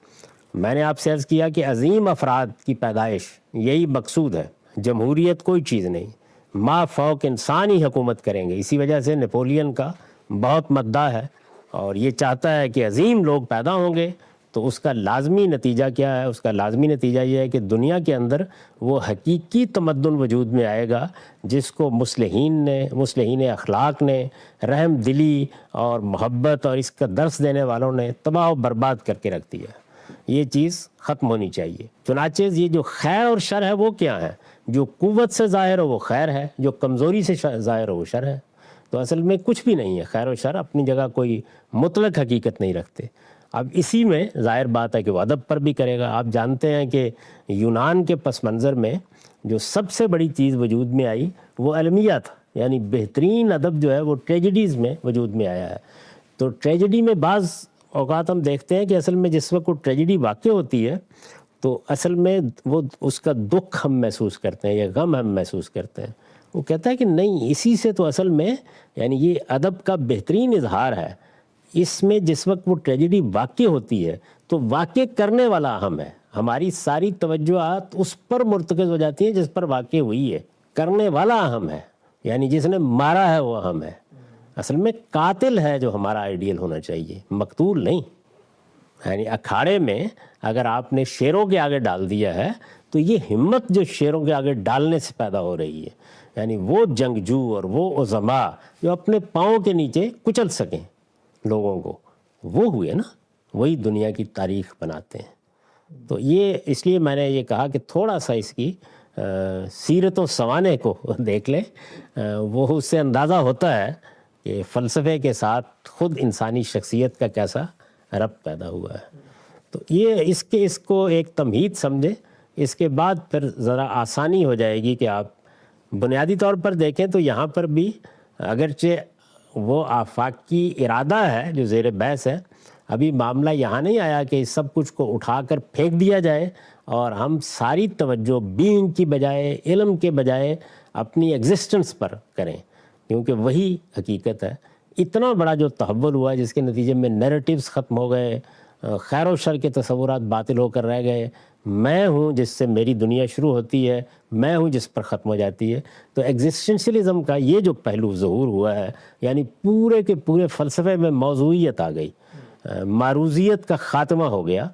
میں نے آپ سے عرض کیا کہ عظیم افراد کی پیدائش یہی مقصود ہے، جمہوریت کوئی چیز نہیں، ما فوق انسانی حکومت کریں گے۔ اسی وجہ سے نیپولین کا بہت مداح ہے اور یہ چاہتا ہے کہ عظیم لوگ پیدا ہوں گے، تو اس کا لازمی نتیجہ کیا ہے؟ اس کا لازمی نتیجہ یہ ہے کہ دنیا کے اندر وہ حقیقی تمدن وجود میں آئے گا جس کو مصلحین اخلاق نے، رحم دلی اور محبت اور اس کا درس دینے والوں نے تباہ و برباد کر کے رکھ دیا۔ یہ چیز ختم ہونی چاہیے۔ چنانچہ یہ جو خیر اور شر ہے وہ کیا ہے؟ جو قوت سے ظاہر ہو وہ خیر ہے، جو کمزوری سے ظاہر ہو وہ شر ہے۔ تو اصل میں کچھ بھی نہیں ہے، خیر و شر اپنی جگہ کوئی مطلق حقیقت نہیں رکھتے۔ اب اسی میں ظاہر بات ہے کہ وہ ادب پر بھی کرے گا. آپ جانتے ہیں کہ یونان کے پس منظر میں جو سب سے بڑی چیز وجود میں آئی وہ المیہ تھا, یعنی بہترین ادب جو ہے وہ ٹریجڈیز میں وجود میں آیا ہے. تو ٹریجڈی میں بعض اوقات ہم دیکھتے ہیں کہ اصل میں جس وقت وہ ٹریجڈی واقع ہوتی ہے تو اصل میں وہ اس کا دکھ ہم محسوس کرتے ہیں یا غم ہم محسوس کرتے ہیں. وہ کہتا ہے کہ نہیں, اسی سے تو اصل میں یعنی یہ ادب کا بہترین اظہار ہے. اس میں جس وقت وہ ٹریجڈی واقع ہوتی ہے تو واقع کرنے والا اہم ہے, ہماری ساری توجہات اس پر مرتکز ہو جاتی ہیں جس پر واقع ہوئی ہے. کرنے والا اہم ہے, یعنی جس نے مارا ہے وہ اہم ہے. اصل میں قاتل ہے جو ہمارا آئیڈیل ہونا چاہیے, مقتول نہیں. یعنی اکھاڑے میں اگر آپ نے شیروں کے آگے ڈال دیا ہے تو یہ ہمت جو شیروں کے آگے ڈالنے سے پیدا ہو رہی ہے, یعنی وہ جنگجو اور وہ عظماء جو اپنے پاؤں کے نیچے کچل سکیں لوگوں کو, وہ ہوئے نا, وہی دنیا کی تاریخ بناتے ہیں. تو یہ اس لیے میں نے یہ کہا کہ تھوڑا سا اس کی سیرت و سوانح کو دیکھ لیں, وہ اس سے اندازہ ہوتا ہے کہ فلسفے کے ساتھ خود انسانی شخصیت کا کیسا ربط پیدا ہوا ہے. تو یہ اس کو ایک تمہید سمجھیں, اس کے بعد پھر ذرا آسانی ہو جائے گی کہ آپ بنیادی طور پر دیکھیں تو یہاں پر بھی اگرچہ وہ آفاقی ارادہ ہے جو زیر بحث ہے, ابھی معاملہ یہاں نہیں آیا کہ اس سب کچھ کو اٹھا کر پھینک دیا جائے اور ہم ساری توجہ بینگ کی بجائے, علم کے بجائے اپنی ایگزسٹنس پر کریں, کیونکہ وہی حقیقت ہے. اتنا بڑا جو تحول ہوا جس کے نتیجے میں نیریٹیوز ختم ہو گئے, خیر و شر کے تصورات باطل ہو کر رہ گئے, میں ہوں جس سے میری دنیا شروع ہوتی ہے, میں ہوں جس پر ختم ہو جاتی ہے. تو ایگزسٹنشلزم کا یہ جو پہلو ظہور ہوا ہے, یعنی پورے کے پورے فلسفے میں موضوعیت آ گئی, معروضیت کا خاتمہ ہو گیا.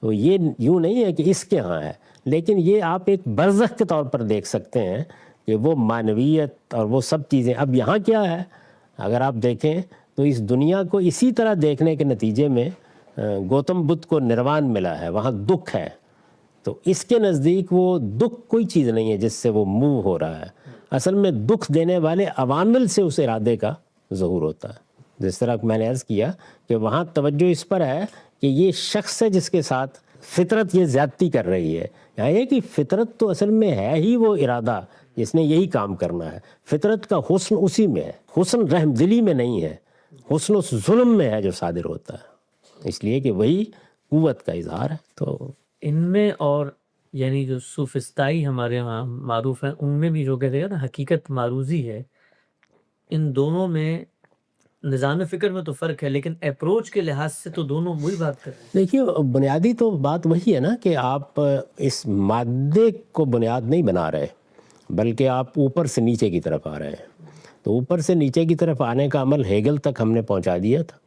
تو یہ یوں نہیں ہے کہ اس کے ہاں ہے, لیکن یہ آپ ایک برزخ کے طور پر دیکھ سکتے ہیں کہ وہ معنویت اور وہ سب چیزیں اب یہاں کیا ہے. اگر آپ دیکھیں تو اس دنیا کو اسی طرح دیکھنے کے نتیجے میں گوتم بدھ کو نروان ملا ہے, وہاں دکھ ہے. تو اس کے نزدیک وہ دکھ کوئی چیز نہیں ہے جس سے وہ موو ہو رہا ہے, اصل میں دکھ دینے والے عوامل سے اس ارادے کا ظہور ہوتا ہے. جس طرح میں نے عرض کیا کہ وہاں توجہ اس پر ہے کہ یہ شخص ہے جس کے ساتھ فطرت یہ زیادتی کر رہی ہے. یہاں یہ کہ فطرت تو اصل میں ہے ہی وہ ارادہ جس نے یہی کام کرنا ہے. فطرت کا حسن اسی میں ہے, حسن رحم دلی میں نہیں ہے, حسن اس ظلم میں ہے جو صادر ہوتا ہے, اس لیے کہ وہی قوت کا اظہار ہے. تو ان میں اور یعنی جو صوفستائی ہمارے یہاں معروف ہیں ان میں بھی جو کہتے ہیں نا حقیقت معروضی ہے, ان دونوں میں نظام فکر میں تو فرق ہے لیکن اپروچ کے لحاظ سے تو دونوں وہی بات کر رہے ہیں. دیکھیے بنیادی تو بات وہی ہے نا کہ آپ اس مادے کو بنیاد نہیں بنا رہے بلکہ آپ اوپر سے نیچے کی طرف آ رہے ہیں. تو اوپر سے نیچے کی طرف آنے کا عمل ہیگل تک ہم نے پہنچا دیا تھا.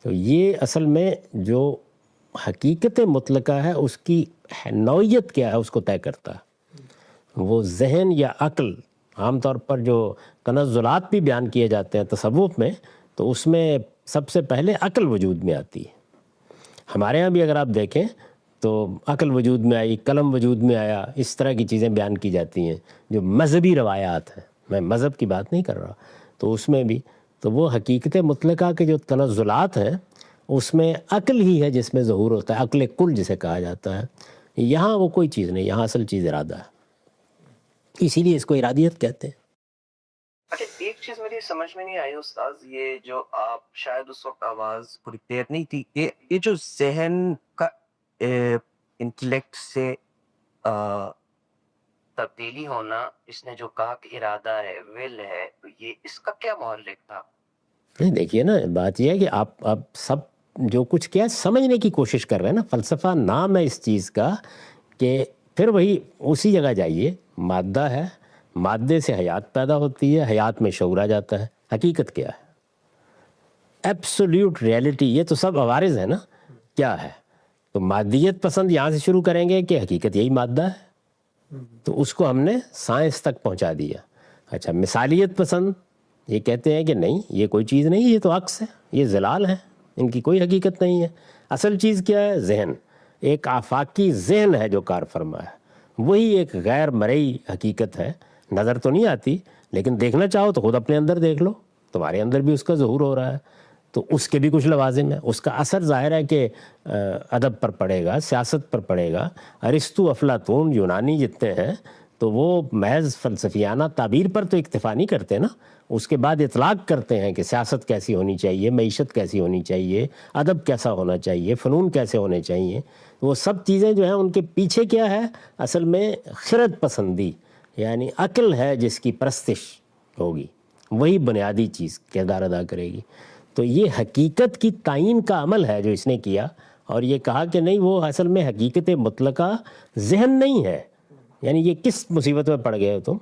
تو یہ اصل میں جو حقیقت مطلقہ ہے اس کی نوعیت کیا ہے اس کو طے کرتا ہے. وہ ذہن یا عقل, عام طور پر جو تنزلات بھی بیان کیے جاتے ہیں تصوف میں, تو اس میں سب سے پہلے عقل وجود میں آتی ہے. ہمارے ہاں بھی اگر آپ دیکھیں تو عقل وجود میں آئی, قلم وجود میں آیا, اس طرح کی چیزیں بیان کی جاتی ہیں جو مذہبی روایات ہیں. میں مذہب کی بات نہیں کر رہا. تو اس میں بھی تو وہ حقیقت مطلقہ کے جو تنزلات ہیں اس میں عقل ہی ہے جس میں ظہور ہوتا ہے, عقل کل جسے کہا جاتا ہے. یہاں وہ کوئی چیز نہیں, یہاں اصل چیز ارادہ ہے, اسی لیے اس کو ارادیت کہتے ہیں. اچھا ایک چیز میری سمجھ میں نہیں آئی استاذ, یہ جو آپ شاید اس وقت آواز پوری کلیئر نہیں تھی, یہ جو ذہن کا انٹلیکٹ سے تبدیلی ہونا, اس نے جو کہا کہ ارادہ ہے, ول ہے, تو یہ اس کا کیا محرک تھا؟ نہیں دیکھیے نا, بات یہ ہے کہ آپ سب جو کچھ کیا ہے سمجھنے کی کوشش کر رہے ہیں نا. فلسفہ نام ہے اس چیز کا کہ پھر وہی اسی جگہ جائیے, مادہ ہے, مادے سے حیات پیدا ہوتی ہے, حیات میں شعور آ جاتا ہے. حقیقت کیا ہے؟ Absolute reality. یہ تو سب عوارض ہے نا, کیا ہے؟ تو مادیت پسند یہاں سے شروع کریں گے کہ حقیقت یہی مادہ ہے, تو اس کو ہم نے سائنس تک پہنچا دیا. اچھا مثالیت پسند یہ کہتے ہیں کہ نہیں یہ کوئی چیز نہیں, یہ تو عکس ہے, یہ ظلال ہے, ان کی کوئی حقیقت نہیں ہے. اصل چیز کیا ہے؟ ذہن. ایک آفاقی ذہن ہے جو کار فرما ہے, وہی ایک غیر مرئی حقیقت ہے. نظر تو نہیں آتی لیکن دیکھنا چاہو تو خود اپنے اندر دیکھ لو, تمہارے اندر بھی اس کا ظہور ہو رہا ہے. تو اس کے بھی کچھ لوازم ہیں. اس کا اثر ظاہر ہے کہ ادب پر پڑے گا, سیاست پر پڑے گا. ارسطو, افلاطون, یونانی جتنے ہیں تو وہ محض فلسفیانہ تعبیر پر تو اکتفا نہیں کرتے نا, اس کے بعد اطلاق کرتے ہیں کہ سیاست کیسی ہونی چاہیے, معیشت کیسی ہونی چاہیے, ادب کیسا ہونا چاہیے, فنون کیسے ہونے چاہیے. وہ سب چیزیں جو ہیں ان کے پیچھے کیا ہے اصل میں خرد پسندی, یعنی عقل ہے جس کی پرستش ہوگی, وہی بنیادی چیز کردار ادا کرے گی. تو یہ حقیقت کی تعین کا عمل ہے جو اس نے کیا, اور یہ کہا کہ نہیں وہ اصل میں حقیقت مطلقہ ذہن نہیں ہے. یعنی یہ کس مصیبت میں پڑ گئے ہو تم,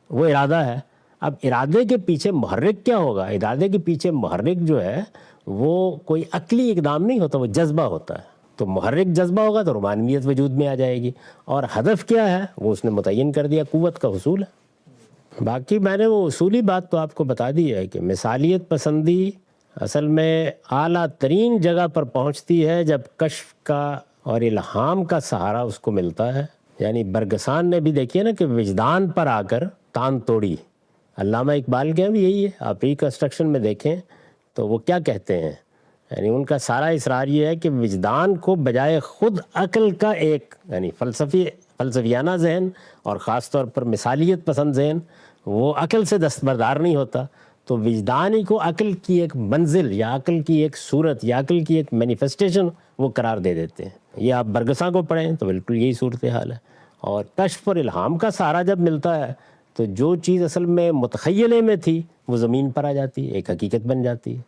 وہ ارادہ ہے. اب ارادے کے پیچھے محرک کیا ہوگا؟ ارادے کے پیچھے محرک جو ہے وہ کوئی عقلی اقدام نہیں ہوتا, وہ جذبہ ہوتا ہے. تو محرک جذبہ ہوگا تو رومانویت وجود میں آ جائے گی. اور ہدف کیا ہے وہ اس نے متعین کر دیا, قوت کا حصول ہے. باقی میں نے وہ اصولی بات تو آپ کو بتا دی ہے کہ مثالیت پسندی اصل میں اعلیٰ ترین جگہ پر پہنچتی ہے جب کشف کا اور الہام کا سہارا اس کو ملتا ہے. یعنی برگسان نے بھی دیکھیے نا کہ وجدان پر آ کر تان توڑی. علامہ اقبال کے بھی یہی ہے, آپ ریکنسٹرکشن میں دیکھیں تو وہ کیا کہتے ہیں, یعنی ان کا سارا اصرار یہ ہے کہ وجدان کو بجائے خود عقل کا ایک یعنی فلسفیانہ ذہن اور خاص طور پر مثالیت پسند ذہن وہ عقل سے دستبردار نہیں ہوتا, تو وجدان ہی کو عقل کی ایک منزل یا عقل کی ایک صورت یا عقل کی ایک مینیفیسٹیشن وہ قرار دے دیتے ہیں. یہ آپ برگساں کو پڑھیں تو بالکل یہی صورتحال ہے. اور کشف اور الہام کا سہارا جب ملتا ہے تو جو چیز اصل میں متخیلے میں تھی وہ زمین پر آ جاتی ہے, ایک حقیقت بن جاتی ہے.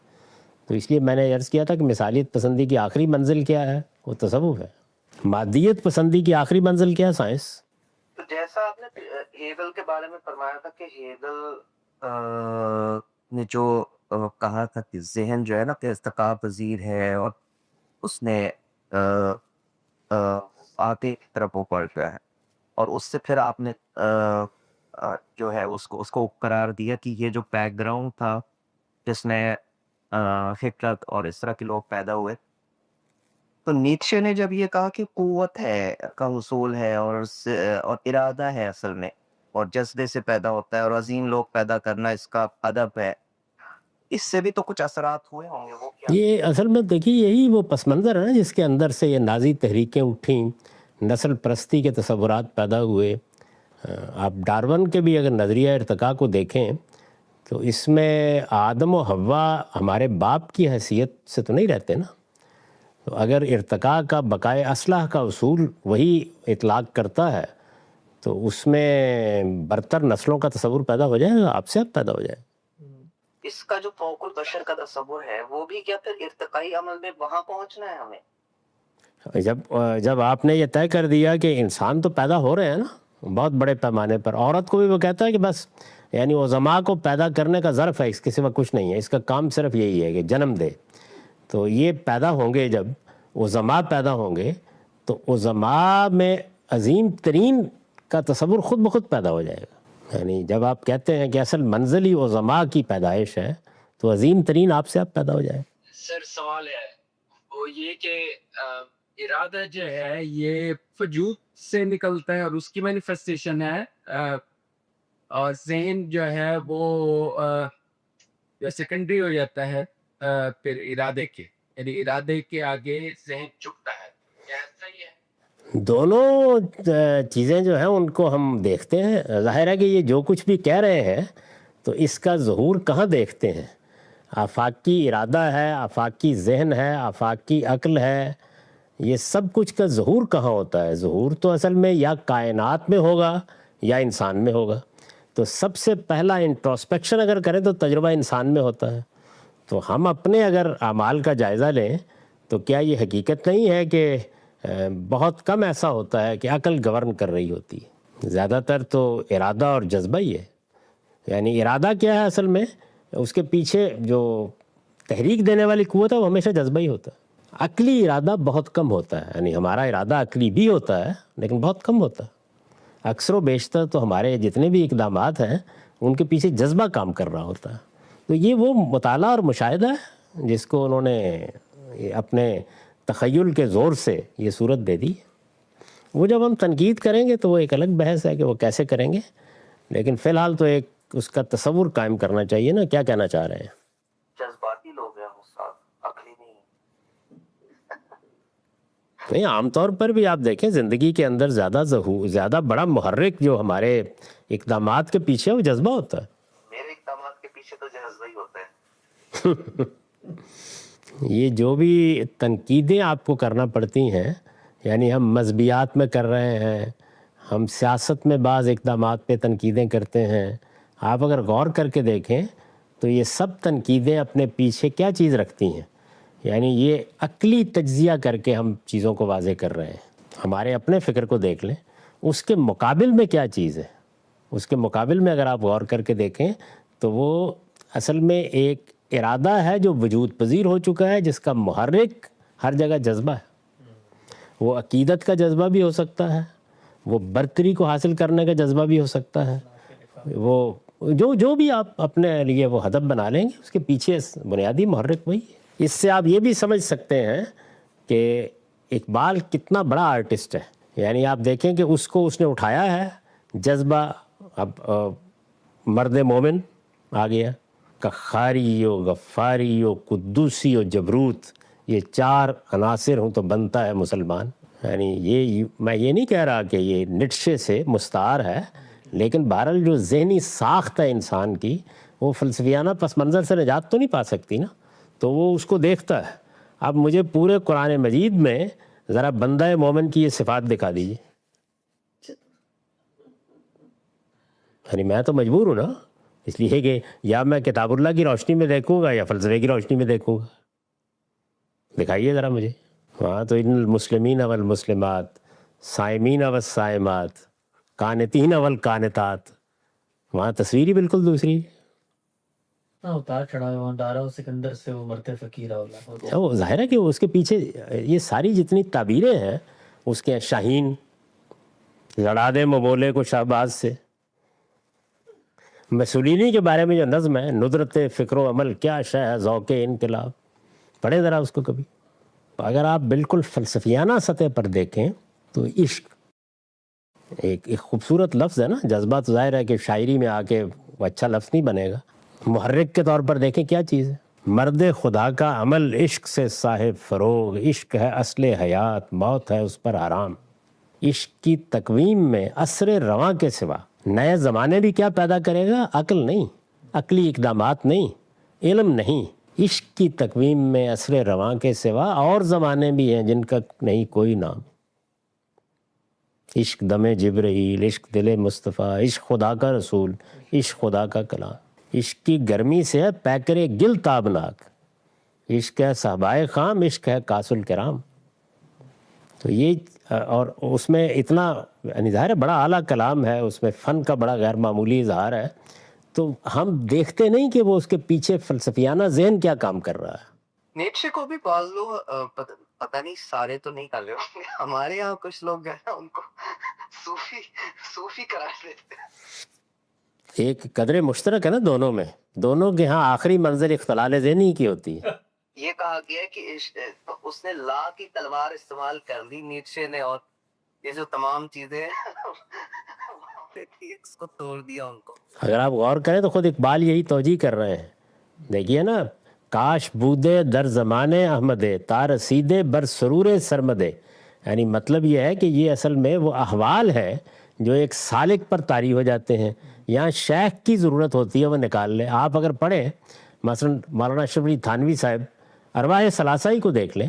تو اس لیے میں نے عرض کیا تھا کہ مثالیت پسندی کی آخری منزل کیا ہے, وہ تصوف ہے. مادیت پسندی کی آخری منزل کیا ہے, سائنس. تو جیسا آپ نے ہیگل کے بارے میں فرمایا تھا کہ ہیگل نے جو کہا تھا کہ ذہن جو ہے نا کہ ارتقا پذیر ہے, اور اس نے آتے کی طرف وہ پڑھ گیا ہے, اور اس سے پھر آپ نے جو ہے اس کو قرار دیا کہ یہ جو بیک گراؤنڈ تھا جس نے فکرت اور اس طرح کے لوگ پیدا ہوئے. تو نیچے نے جب یہ کہا کہ قوت ہے کا حصول ہے اور ارادہ ہے اصل میں, اور جذبے سے پیدا ہوتا ہے, اور عظیم لوگ پیدا کرنا اس کا ادب ہے, اس سے بھی تو کچھ اثرات ہوئے ہوں گے. وہ کیا یہ اصل میں دیکھیے یہی وہ پس منظر ہے نا جس کے اندر سے یہ نازی تحریکیں اٹھیں, نسل پرستی کے تصورات پیدا ہوئے. آپ ڈارون کے بھی اگر نظریہ ارتقاء کو دیکھیں تو اس میں آدم و حوا ہمارے باپ کی حیثیت سے تو نہیں رہتے نا. تو اگر ارتقاء کا بقائے اصلاح کا اصول وہی اطلاق کرتا ہے تو اس میں برتر نسلوں کا تصور پیدا ہو جائے گا, آپ سے آپ پیدا ہو جائے. اس کا جو فوق البشر کا تصور ہے وہ بھی کیا پھر ارتقائی عمل میں وہاں پہنچنا ہے ہمیں؟ جب آپ نے یہ طے کر دیا کہ انسان تو پیدا ہو رہے ہیں نا بہت بڑے پیمانے پر, عورت کو بھی وہ کہتا ہے کہ بس یعنی عظماء کو پیدا کرنے کا ظرف ہے, اس کے سوا کچھ نہیں ہے, اس کا کام صرف یہی ہے کہ جنم دے. تو یہ پیدا ہوں گے, جب عظماء پیدا ہوں گے تو عظماء میں عظیم ترین کا تصور خود بخود پیدا ہو جائے گا. یعنی جب آپ کہتے ہیں کہ اصل منزل ہی عظماء کی پیدائش ہے تو عظیم ترین آپ سے آپ پیدا ہو جائے. سر سوال ہے وہ یہ کہ ارادہ جو ہے یہ وجود سے نکلتا ہے اور اس کی مینیفیسٹیشن ہے, اور ذہن جو ہے وہ سیکنڈری ہو جاتا ہے پھر ارادے کے, یعنی ارادے کے آگے ذہن چکتا ہے. کیا صحیح ہے؟ دونوں چیزیں جو ہیں ان کو ہم دیکھتے ہیں. ظاہر ہے کہ یہ جو کچھ بھی کہہ رہے ہیں تو اس کا ظہور کہاں دیکھتے ہیں. آفاقی ارادہ ہے, آفاقی ذہن ہے, آفاقی عقل ہے, یہ سب کچھ کا ظہور کہاں ہوتا ہے؟ ظہور تو اصل میں یا کائنات میں ہوگا یا انسان میں ہوگا. تو سب سے پہلا انٹروسپیکشن اگر کریں تو تجربہ انسان میں ہوتا ہے. تو ہم اپنے اگر اعمال کا جائزہ لیں تو کیا یہ حقیقت نہیں ہے کہ بہت کم ایسا ہوتا ہے کہ عقل گورن کر رہی ہوتی ہے, زیادہ تر تو ارادہ اور جذبہ ہی ہے. یعنی ارادہ کیا ہے اصل میں, اس کے پیچھے جو تحریک دینے والی قوت ہے وہ ہمیشہ جذبہ ہی ہوتا ہے. عقلی ارادہ بہت کم ہوتا ہے, یعنی ہمارا ارادہ عقلی بھی ہوتا ہے لیکن بہت کم ہوتا ہے. اکثر و بیشتر تو ہمارے جتنے بھی اقدامات ہیں ان کے پیچھے جذبہ کام کر رہا ہوتا ہے. تو یہ وہ مطالعہ اور مشاہدہ ہے جس کو انہوں نے اپنے تخیل کے زور سے یہ صورت دے دی. وہ جب ہم تنقید کریں گے تو وہ ایک الگ بحث ہے کہ وہ کیسے کریں گے, لیکن فی الحال تو ایک اس کا تصور قائم کرنا چاہیے نا. کیا کہنا چاہ رہے ہیں؟ جذباتی لوگ ہیں استاد. نہیں، عام طور پر بھی آپ دیکھیں زندگی کے اندر زیادہ بڑا محرک جو ہمارے اقدامات کے پیچھے وہ جذبہ ہوتا ہے. میرے اقدامات کے پیچھے تو جذبہ ہی ہوتا ہے. یہ جو بھی تنقیدیں آپ کو کرنا پڑتی ہیں، یعنی ہم مذہبیات میں کر رہے ہیں، ہم سیاست میں بعض اقدامات پہ تنقیدیں کرتے ہیں، آپ اگر غور کر کے دیکھیں تو یہ سب تنقیدیں اپنے پیچھے کیا چیز رکھتی ہیں؟ یعنی یہ عقلی تجزیہ کر کے ہم چیزوں کو واضح کر رہے ہیں. ہمارے اپنے فکر کو دیکھ لیں، اس کے مقابل میں کیا چیز ہے، اس کے مقابل میں اگر آپ غور کر کے دیکھیں تو وہ اصل میں ایک ارادہ ہے جو وجود پذیر ہو چکا ہے، جس کا محرک ہر جگہ جذبہ ہے. وہ عقیدت کا جذبہ بھی ہو سکتا ہے، وہ برتری کو حاصل کرنے کا جذبہ بھی ہو سکتا ہے، وہ جو بھی آپ اپنے لیے وہ ہدف بنا لیں گے، اس کے پیچھے بنیادی محرک وہی ہے. اس سے آپ یہ بھی سمجھ سکتے ہیں کہ اقبال کتنا بڑا آرٹسٹ ہے. یعنی آپ دیکھیں کہ اس نے اٹھایا ہے جذبہ. اب مرد مومن آ گیا، کخاری و غفاری و قدوسی و جبروت، یہ 4 عناصر ہوں تو بنتا ہے مسلمان. یعنی یہ میں یہ نہیں کہہ رہا کہ یہ نیٹشے سے مستعار ہے، لیکن بہرحال جو ذہنی ساخت ہے انسان کی، وہ فلسفیانہ پس منظر سے نجات تو نہیں پا سکتی نا، تو وہ اس کو دیکھتا ہے. اب مجھے پورے قرآن مجید میں ذرا بندہ مومن کی یہ صفات دکھا دیجیے. یعنی میں تو مجبور ہوں نا، اس لیے کہ یا میں کتاب اللہ کی روشنی میں دیکھوں گا یا فلسفے کی روشنی میں دیکھوں گا. دکھائیے ذرا مجھے. وہاں تو ان المسلمین والمسلمات، صائمین والصائمات، قانتین والقانتات، وہاں تصویر ہی بالکل دوسری. اتار چڑھا ہوا دارا و سکندر سے وہ مرتے فقیر اولا. وہ ظاہر ہے کہ اس کے پیچھے یہ ساری جتنی تعبیریں ہیں اس کے شاہین، لڑا دے مبولے کو شہباز سے. مسولینی کے بارے میں جو نظم ہے، ندرت فکر و عمل کیا شے ہے ذوق انقلاب، پڑھے ذرا اس کو کبھی. اگر آپ بالکل فلسفیانہ سطح پر دیکھیں تو عشق ایک خوبصورت لفظ ہے نا. جذبہ تو ظاہر ہے کہ شاعری میں آ کے وہ اچھا لفظ نہیں بنے گا. محرک کے طور پر دیکھیں کیا چیز ہے. مرد خدا کا عمل عشق سے صاحب فروغ، عشق ہے اصل حیات، موت ہے اس پر حرام. عشق کی تقویم میں عصر رواں کے سوا نئے زمانے بھی کیا پیدا کرے گا؟ عقل نہیں، عقلی اقدامات نہیں، علم نہیں. عشق کی تقویم میں عصر رواں کے سوا اور زمانے بھی ہیں جن کا نہیں کوئی نام. عشق دم جبرائیل، عشق دل مصطفیٰ، عشق خدا کا رسول، عشق خدا کا کلام. عشق کی گرمی سے ہے پیکرے گل تابناک، عشق ہے صحبائے خام، عشق ہے کاس الکرام. تو یہ اور اس میں اتنا یعنی ظاہر ہے بڑا اعلیٰ کلام ہے، اس میں فن کا بڑا غیر معمولی اظہار ہے. تو ہم دیکھتے نہیں کہ وہ اس کے پیچھے فلسفیانہ ذہن کیا کام کر رہا ہے. نیٹشے کو بھی بعض لوگ پتہ نہیں، سارے تو نہیں کر رہے ہوں گے، ہمارے یہاں کچھ لوگ جو ہے نا ان کو صوفی قرار دیتے ہیں. ایک قدر مشترک ہے نا دونوں میں، دونوں کے ہاں آخری منزل اختلال ذہنی کی ہوتی ہے. یہ کہا گیا ہے کہ اس نے لا کی تلوار استعمال کر لی نیٹشے نے، اور یہ جو تمام چیزیں اس کو توڑ دیا ان کو. اگر آپ غور کریں تو خود اقبال یہی توجیہ کر رہے ہیں. دیکھیے نا، کاش بودے در زمانے احمدے تا رسیدے بر سرور سرمدے. یعنی مطلب یہ ہے کہ یہ اصل میں وہ احوال ہے جو ایک سالک پر طاری ہو جاتے ہیں. یہاں شیخ کی ضرورت ہوتی ہے وہ نکال لے. آپ اگر پڑھیں مثلا مولانا اشرف علی تھانوی صاحب ارواح ثلاثہ کو دیکھ لیں،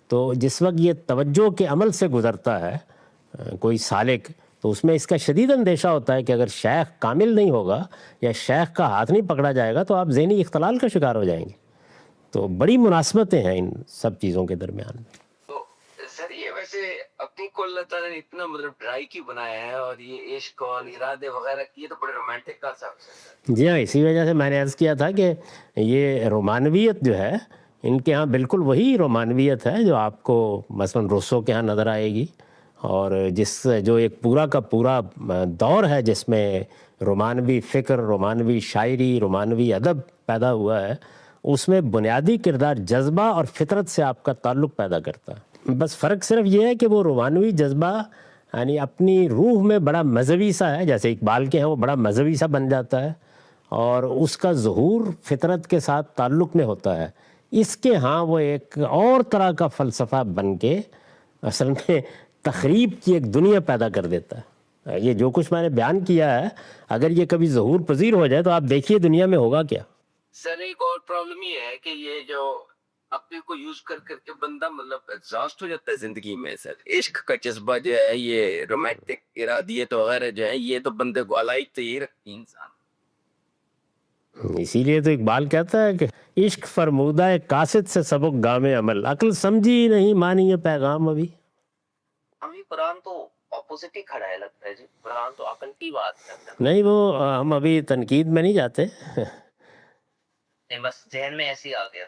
تو جس وقت یہ توجہ کے عمل سے گزرتا ہے کوئی سالک، تو اس میں اس کا شدید اندیشہ ہوتا ہے کہ اگر شیخ کامل نہیں ہوگا یا شیخ کا ہاتھ نہیں پکڑا جائے گا تو آپ ذہنی اختلال کا شکار ہو جائیں گے. تو بڑی مناسبتیں ہیں ان سب چیزوں کے درمیان. تو سر یہ ویسے اپنی کو اللہ تعالیٰ نے اتنا مطلب ڈرائی کی بنایا ہے، اور یہ عشق اور ارادے وغیرہ کی، یہ تو بڑے رومانٹک کا سب. جی ہاں، اسی وجہ سے میں نے عرض کیا تھا کہ یہ رومانویت جو ہے ان کے ہاں بالکل وہی رومانویت ہے جو آپ کو مثلا روسو کے ہاں نظر آئے گی، اور جو ایک پورا کا پورا دور ہے جس میں رومانوی فکر، رومانوی شاعری، رومانوی ادب پیدا ہوا ہے، اس میں بنیادی کردار جذبہ اور فطرت سے آپ کا تعلق پیدا کرتا ہے. بس فرق صرف یہ ہے کہ وہ رومانوی جذبہ یعنی اپنی روح میں بڑا مذہبی سا ہے، جیسے اقبال کے ہیں وہ بڑا مذہبی سا بن جاتا ہے، اور اس کا ظہور فطرت کے ساتھ تعلق میں ہوتا ہے. اس کے ہاں وہ ایک اور طرح کا فلسفہ بن کے اصل میں تخریب کی ایک دنیا پیدا کر دیتا ہے. یہ جو کچھ میں نے بیان کیا ہے اگر یہ کبھی ظہور پذیر ہو جائے تو آپ دیکھیے دنیا میں ہوگا کیا. سر ایک اور پرابلم یہ ہے کہ یہ جو اپنے کو یوز کر کر کے بندہ مطلب ایگزاسٹ ہو جاتا ہے زندگی میں. سر عشق کا جذبہ جو ہے یہ رومانٹک ارادیت وغیرہ جو ہے یہ تو بندے کو علائق تو یہی رکھتی ہے انسان. اسی لیے تو اقبال کہتا ہے کہ عشق فرمودہ قاصد سے سبق گام عمل، عقل سمجھی نہیں مانی یہ پیغام ابھی. ہمیں قرآن تو اپوزٹ ہی کھڑا ہے لگتا ہے جی. قرآن تو عقل کی بات کرتا ہے. نہیں وہ ہم ابھی تنقید میں نہیں جاتے. بس ذہن میں ایسے ہی آ گیا.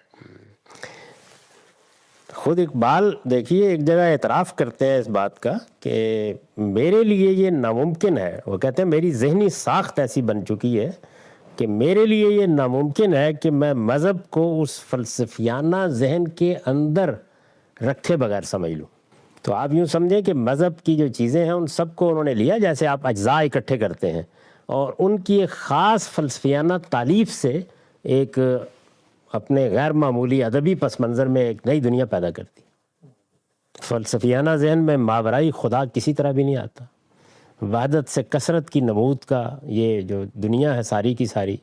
خود اقبال دیکھیے ایک جگہ اعتراف کرتے ہیں اس بات کا کہ میرے لیے یہ ناممکن ہے. وہ کہتے ہیں میری ذہنی ساخت ایسی بن چکی ہے کہ میرے لیے یہ ناممکن ہے کہ میں مذہب کو اس فلسفیانہ ذہن کے اندر رکھے بغیر سمجھ لوں. تو آپ یوں سمجھیں کہ مذہب کی جو چیزیں ہیں ان سب کو انہوں نے لیا جیسے آپ اجزاء اکٹھے کرتے ہیں اور ان کی ایک خاص فلسفیانہ تالیف سے ایک اپنے غیر معمولی ادبی پس منظر میں ایک نئی دنیا پیدا کرتی. فلسفیانہ ذہن میں ماورائی خدا کسی طرح بھی نہیں آتا. وحدت سے کثرت کی نمود کا یہ جو دنیا ہے ساری کی ساری،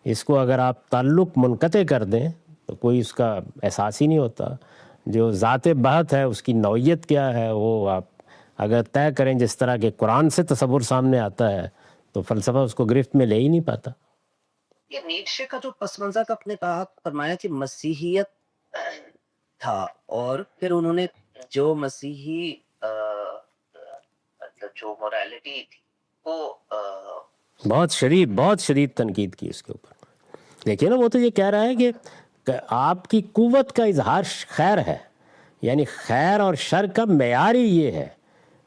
اس کو اگر آپ تعلق منقطع کر دیں تو کوئی اس کا احساس ہی نہیں ہوتا. جو ذات بحت ہے اس کی نوعیت کیا ہے وہ آپ اگر طے کریں جس طرح کے قرآن سے تصور سامنے آتا ہے تو فلسفہ اس کو گرفت میں لے ہی نہیں پاتا. یہ نیٹشے کا جو پس منظر کا اپنے کہا فرمایا کہ مسیحیت تھا اور پھر انہوں نے جو مسیحی جو مورالٹی تھی وہ بہت شدید تنقید کی اس کے اوپر. دیکھیے نا وہ تو یہ کہہ رہا ہے کہ آپ کی قوت کا اظہار خیر ہے، یعنی خیر اور شر کا معیار ہی یہ ہے.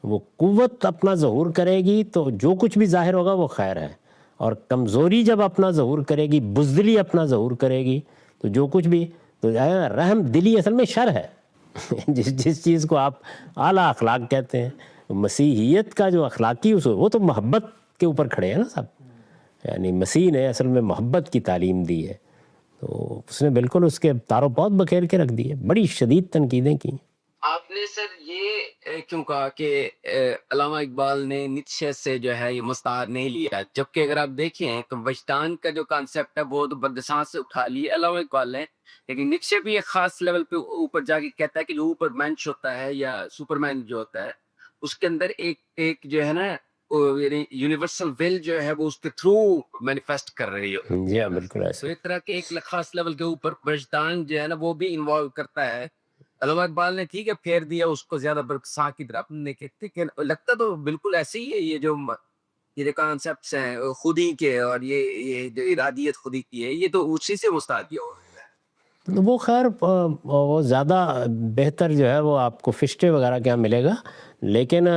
وہ قوت اپنا ظہور کرے گی تو جو کچھ بھی ظاہر ہوگا وہ خیر ہے، اور کمزوری جب اپنا ظہور کرے گی، بزدلی اپنا ظہور کرے گی تو جو کچھ بھی تو رحم دلی اصل میں شر ہے. جس چیز کو آپ اعلیٰ اخلاق کہتے ہیں، مسیحیت کا جو اخلاقی اصول وہ تو محبت کے اوپر کھڑے ہیں نا صاحب. یعنی مسیح نے اصل میں محبت کی تعلیم دی ہے تو اس نے بالکل اس کے تار و پود بکھیر کے رکھ دیے. بڑی شدید تنقیدیں کی. آپ نے سر یہ کیوں کہا کہ علامہ اقبال نے نیچے سے جو ہے یہ مستعار نہیں لیا، جبکہ اگر آپ دیکھیں تو وجدان کا جو کانسیپٹ ہے وہ تو بردساں سے اٹھا لیا علامہ اقبال نے، لیکن نیچے بھی ایک خاص لیول پہ اوپر جا کے کہتا ہے کہ جو اوپر مینش ہوتا ہے یا سپر مین جو ہوتا ہے اس کے اندر ایک جو ہے نا یونیورسل ول جو ہے وہ اس کے تھرو مینیفیسٹ کر رہی ہو. جی ہاں بالکل تو ایسے. ایک طرح کے ایک خاص لیول کے اوپر وجدان جو ہے نا وہ بھی انوالو کرتا ہے. علامہ اقبال نے ٹھیک ہے پھیر دیا اس کو زیادہ برقصاں کی طرف نے کہتے کہ لگتا تو بالکل ایسے ہی ہے. یہ جو کانسیپٹس ہیں خودی کے اور یہ جو ارادیت خودی کی ہے یہ تو اسی سے مستعار کیا ہوا ہے. وہ خیر وہ زیادہ بہتر جو ہے وہ آپ کو فشتے وغیرہ کیا ملے گا. لیکن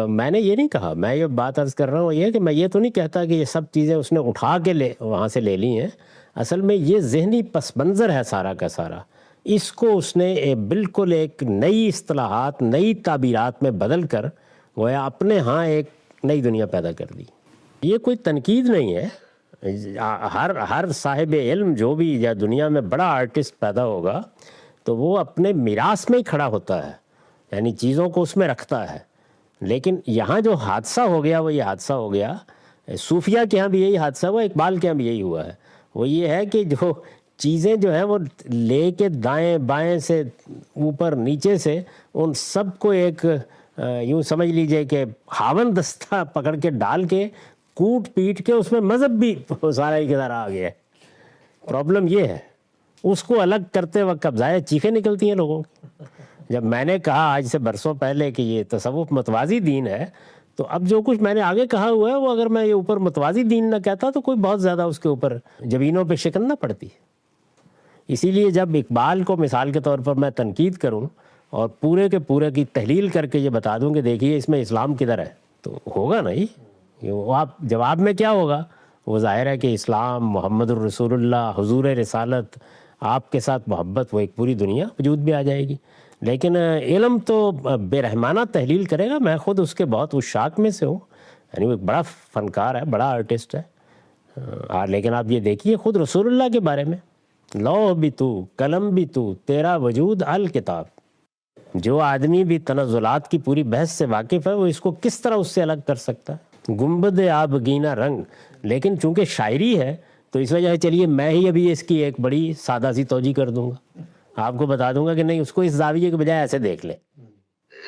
میں نے یہ نہیں کہا، میں یہ بات عرض کر رہا ہوں یہ کہ میں یہ تو نہیں کہتا کہ یہ سب چیزیں اس نے اٹھا کے وہاں سے لے لی ہیں. اصل میں یہ ذہنی پس منظر ہے سارا کا سارا. اس کو اس نے بالکل ایک نئی اصطلاحات نئی تعبیرات میں بدل کر گویا اپنے ہاں ایک نئی دنیا پیدا کر دی. یہ کوئی تنقید نہیں ہے. ہر صاحب علم جو بھی یا دنیا میں بڑا آرٹسٹ پیدا ہوگا تو وہ اپنے میراث میں ہی کھڑا ہوتا ہے، یعنی چیزوں کو اس میں رکھتا ہے. لیکن یہاں جو حادثہ ہو گیا وہ یہ حادثہ ہو گیا، صوفیہ کے ہاں بھی یہی حادثہ ہوا، اقبال کے ہاں بھی یہی ہوا ہے. وہ یہ ہے کہ جو چیزیں جو ہیں وہ لے کے دائیں بائیں سے اوپر نیچے سے ان سب کو ایک یوں سمجھ لیجئے کہ ہاون دستہ پکڑ کے ڈال کے کوٹ پیٹ کے اس میں مذہب بھی سارا ہی کے سارا آ گیا ہے. پرابلم یہ ہے اس کو الگ کرتے وقت اب ظاہر چیخیں نکلتی ہیں لوگوں کی. جب میں نے کہا آج سے برسوں پہلے کہ یہ تصوف متوازی دین ہے تو اب جو کچھ میں نے آگے کہا ہوا ہے وہ اگر میں یہ اوپر متوازی دین نہ کہتا تو کوئی بہت زیادہ اس کے اوپر جبینوں پہ شکن نہ پڑتی. اسی لیے جب اقبال کو مثال کے طور پر میں تنقید کروں اور پورے کے پورے کی تحلیل کر کے یہ بتا دوں کہ دیکھیے اس میں اسلام کدھر ہے تو ہوگا نا وہ آپ جواب میں کیا ہوگا؟ وہ ظاہر ہے کہ اسلام، محمد الرسول اللہ، حضور رسالت، آپ کے ساتھ محبت، وہ ایک پوری دنیا وجود بھی آ جائے گی. لیکن علم تو بے رحمانہ تحلیل کرے گا. میں خود اس کے بہت عشاق میں سے ہوں، یعنی وہ ایک بڑا فنکار ہے، بڑا آرٹسٹ ہے. لیکن آپ یہ دیکھیے خود رسول اللہ کے بارے میں، لوح بھی تو قلم بھی تو تیرا وجود الکتاب. جو آدمی بھی تنزلات کی پوری بحث سے واقف ہے وہ اس کو کس طرح اس سے الگ کر سکتا ہے؟ گنبد آبگینہ رنگ، لیکن چونکہ شاعری ہے تو اس وجہ سے چلیے میں ہی ابھی اس کی ایک بڑی سادہ سی توجہ کر دوں گا، آپ کو بتا دوں گا کہ نہیں، اس کو اس زاویے کے بجائے ایسے دیکھ لیں۔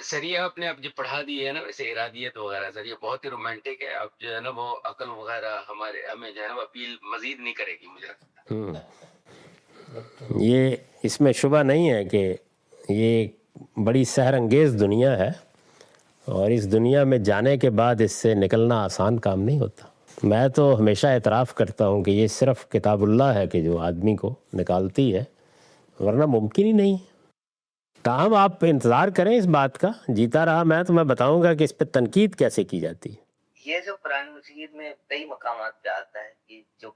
سر یہ آپ نے اب جو پڑھا دی ہے نا ویسے ارادیت وغیرہ، سر یہ بہت ہی رومانٹک ہے، اب جو ہے نا وہ عقل وغیرہ ہمیں جو ہے نا وہ اپیل مزید نہیں کرے گی مجھے لگتا ہے۔ یہ اس میں شبہ نہیں ہے کہ یہ ایک بڑی سحر انگیز دنیا ہے، اور اس دنیا میں جانے کے بعد اس سے نکلنا آسان کام نہیں ہوتا۔ میں تو ہمیشہ اعتراف کرتا ہوں کہ یہ صرف کتاب اللہ ہے کہ جو آدمی کو نکالتی ہے، ورنہ ممکن ہی نہیں۔ تاہم آپ انتظار کریں اس بات کا، جیتا رہا میں تو میں بتاؤں گا کہ اس پہ تنقید کیسے کی جاتی ہے۔ یہ جو قرآن مجید میں کئی مقامات پہ آتا ہے کہ جو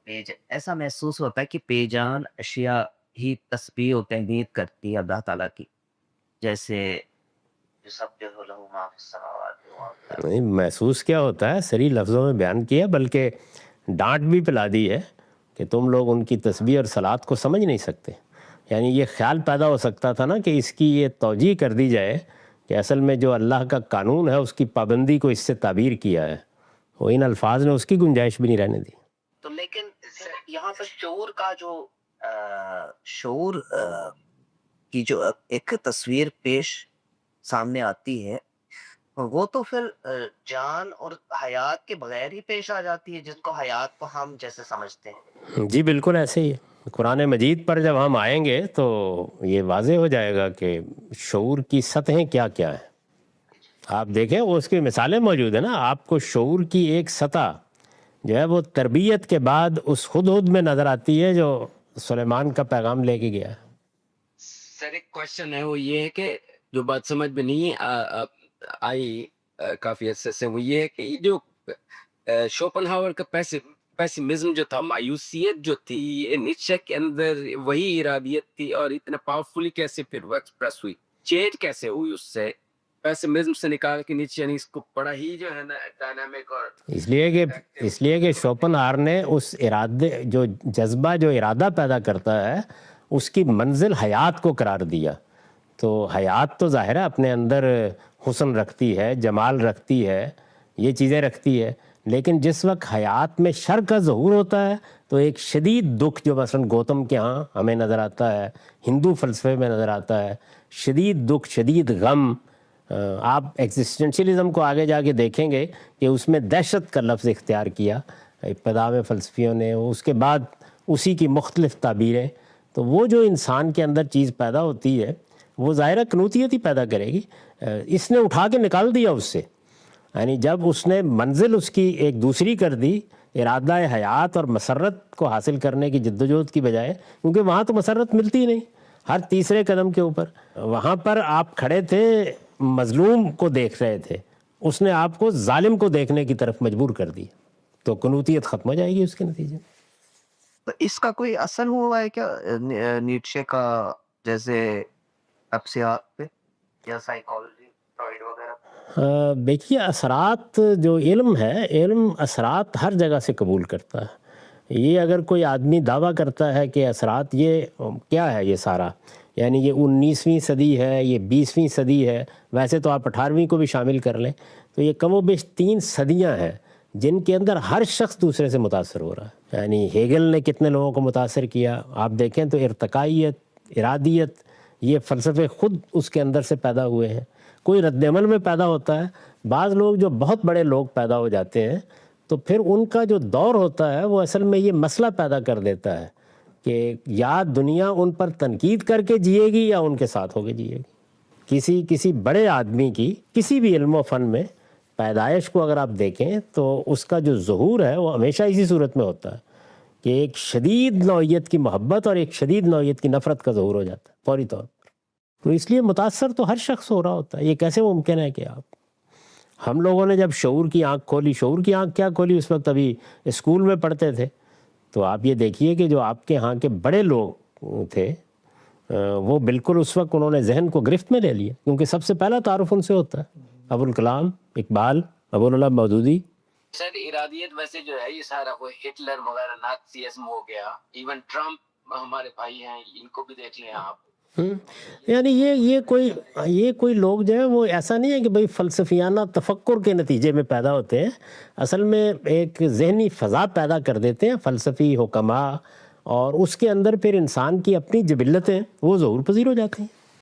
ایسا محسوس ہوتا ہے کہ بے جان اشیاء ہی تسبیح و تحمید کرتی ہے اللہ تعالیٰ کی، جیسے یسبح لہ ما فی السماوات و ما فی الارض۔ نہیں، محسوس کیا ہوتا ہے صریح لفظوں میں بیان کیا، بلکہ ڈانٹ بھی پلا دی ہے کہ تم لوگ ان کی تسبیح اور صلات کو سمجھ نہیں سکتے۔ یعنی یہ خیال پیدا ہو سکتا تھا نا کہ اس کی یہ توجیہ کر دی جائے کہ اصل میں جو اللہ کا قانون ہے اس کی پابندی کو اس سے تعبیر کیا ہے، وہ ان الفاظ نے اس کی گنجائش بھی نہیں رہنے دی۔ تو لیکن یہاں پر شعور کا جو شعور کی جو ایک تصویر پیش سامنے آتی ہے، وہ تو پھر جان اور حیات کے بغیر ہی پیش آ جاتی ہے، جن کو حیات کو ہم جیسے سمجھتے ہیں۔ جی بالکل ایسے ہی ہے۔ قرآن مجید پر جب ہم آئیں گے تو یہ واضح ہو جائے گا کہ شعور کی سطحیں کیا کیا ہیں۔ آپ دیکھیں وہ اس کی مثالیں موجود ہیں نا، آپ کو شعور کی ایک سطح جو ہے وہ تربیت کے بعد اس ہدہد میں نظر آتی ہے جو سلیمان کا پیغام لے کے گیا ہے۔ سر ایک کوشچن ہے، وہ یہ ہے کہ جو بات سمجھ میں نہیں آئی کافی عرصے سے، وہ یہ ہے کہ یہ جو شوپن ہاور کا پیسمزم جو تھا، مایوسیت جو تھی، یہ نیچے کے اندر وہی ارادیت تھی، اور اتنا پاورفلی کیسے پھر وہ ایکسپریس ہوئی، چینج کیسے ہوئی اس سے پیسمزم سے نکال کے نیچے، یعنی اس کو بڑا ہی جو ہے نا ڈائنامک اور اس لیے کہ شوپن ہار نے اس ارادے جو جذبہ جو ارادہ پیدا کرتا ہے اس کی منزل حیات کو قرار دیا۔ تو حیات تو ظاہر ہے اپنے اندر حسن رکھتی ہے، جمال رکھتی ہے، یہ چیزیں رکھتی ہے، لیکن جس وقت حیات میں شر کا ظہور ہوتا ہے تو ایک شدید دکھ جو مثلا گوتم کے ہاں ہمیں نظر آتا ہے، ہندو فلسفے میں نظر آتا ہے، شدید دکھ، شدید غم۔ آپ ایگزسٹنشلزم کو آگے جا کے دیکھیں گے کہ اس میں دہشت کا لفظ اختیار کیا ابتدا میں فلسفیوں نے، اس کے بعد اسی کی مختلف تعبیریں۔ تو وہ جو انسان کے اندر چیز پیدا ہوتی ہے وہ ظاہرہ قنوتیت ہی پیدا کرے گی۔ اس نے اٹھا کے نکال دیا اس سے، یعنی جب اس نے منزل اس کی ایک دوسری کر دی، ارادہ حیات اور مسرت کو حاصل کرنے کی جدوجہد کی بجائے، کیونکہ وہاں تو مسرت ملتی ہی نہیں، ہر تیسرے قدم کے اوپر وہاں پر آپ کھڑے تھے، مظلوم کو دیکھ رہے تھے، اس نے آپ کو ظالم کو دیکھنے کی طرف مجبور کر دی، تو قنوتیت ختم ہو جائے گی اس کے نتیجے میں۔ تو اس کا کوئی اثر ہوا ہے کیا نیٹشے کا جیسے نفسیات پہ یا سائیکالوجی فرائیڈ وغیرہ؟ دیکھیے اثرات جو علم ہے، علم اثرات ہر جگہ سے قبول کرتا ہے۔ یہ اگر کوئی آدمی دعویٰ کرتا ہے کہ اثرات یہ کیا ہے، یہ سارا یعنی یہ 19ویں صدی ہے، یہ 20ویں صدی ہے، ویسے تو آپ 18ویں کو بھی شامل کر لیں، تو یہ کم و بیش 3 صدیاں ہیں جن کے اندر ہر شخص دوسرے سے متاثر ہو رہا ہے۔ یعنی ہیگل نے کتنے لوگوں کو متاثر کیا، آپ دیکھیں تو ارتقائیت، ارادیت، یہ فلسفے خود اس کے اندر سے پیدا ہوئے ہیں۔ کوئی رد عمل میں پیدا ہوتا ہے، بعض لوگ جو بہت بڑے لوگ پیدا ہو جاتے ہیں تو پھر ان کا جو دور ہوتا ہے وہ اصل میں یہ مسئلہ پیدا کر دیتا ہے کہ یا دنیا ان پر تنقید کر کے جیے گی یا ان کے ساتھ ہو کے جیے گی۔ کسی بڑے آدمی کی کسی بھی علم و فن میں پیدائش کو اگر آپ دیکھیں تو اس کا جو ظہور ہے وہ ہمیشہ اسی صورت میں ہوتا ہے کہ ایک شدید نوعیت کی محبت اور ایک شدید نوعیت کی نفرت کا ظہور ہو جاتا ہے فوری طور پر۔ تو اس لیے متاثر تو ہر شخص ہو رہا ہوتا ہے۔ یہ کیسے ممکن ہے کہ ہم لوگوں نے جب شعور کی آنکھ کھولی، شعور کی آنکھ کیا کھولی، اس وقت ابھی اسکول میں پڑھتے تھے، تو آپ یہ دیکھیے کہ جو آپ کے ہاں کے بڑے لوگ تھے وہ بالکل اس وقت انہوں نے ذہن کو گرفت میں لے لیا، کیونکہ سب سے پہلا تعارف ان سے ہوتا ہے۔ ابوالکلام، اقبال، ابوالعلا مودودی۔ سر ارادیت ویسے جو ہے یہ سارا کوئی ہٹلر وغیرہ نازیزم ہو گیا، ایون ٹرمپ ہمارے بھائی ہیں، ان کو بھی دیکھ لیں آپ، یعنی یہ کوئی لوگ جو ہے وہ ایسا نہیں ہے کہ بھئی فلسفیانہ تفکر کے نتیجے میں پیدا ہوتے ہیں، اصل میں ایک ذہنی فضا پیدا کر دیتے ہیں فلسفی حکماء، اور اس کے اندر پھر انسان کی اپنی جبلتیں وہ ظہور پذیر ہو جاتی ہیں۔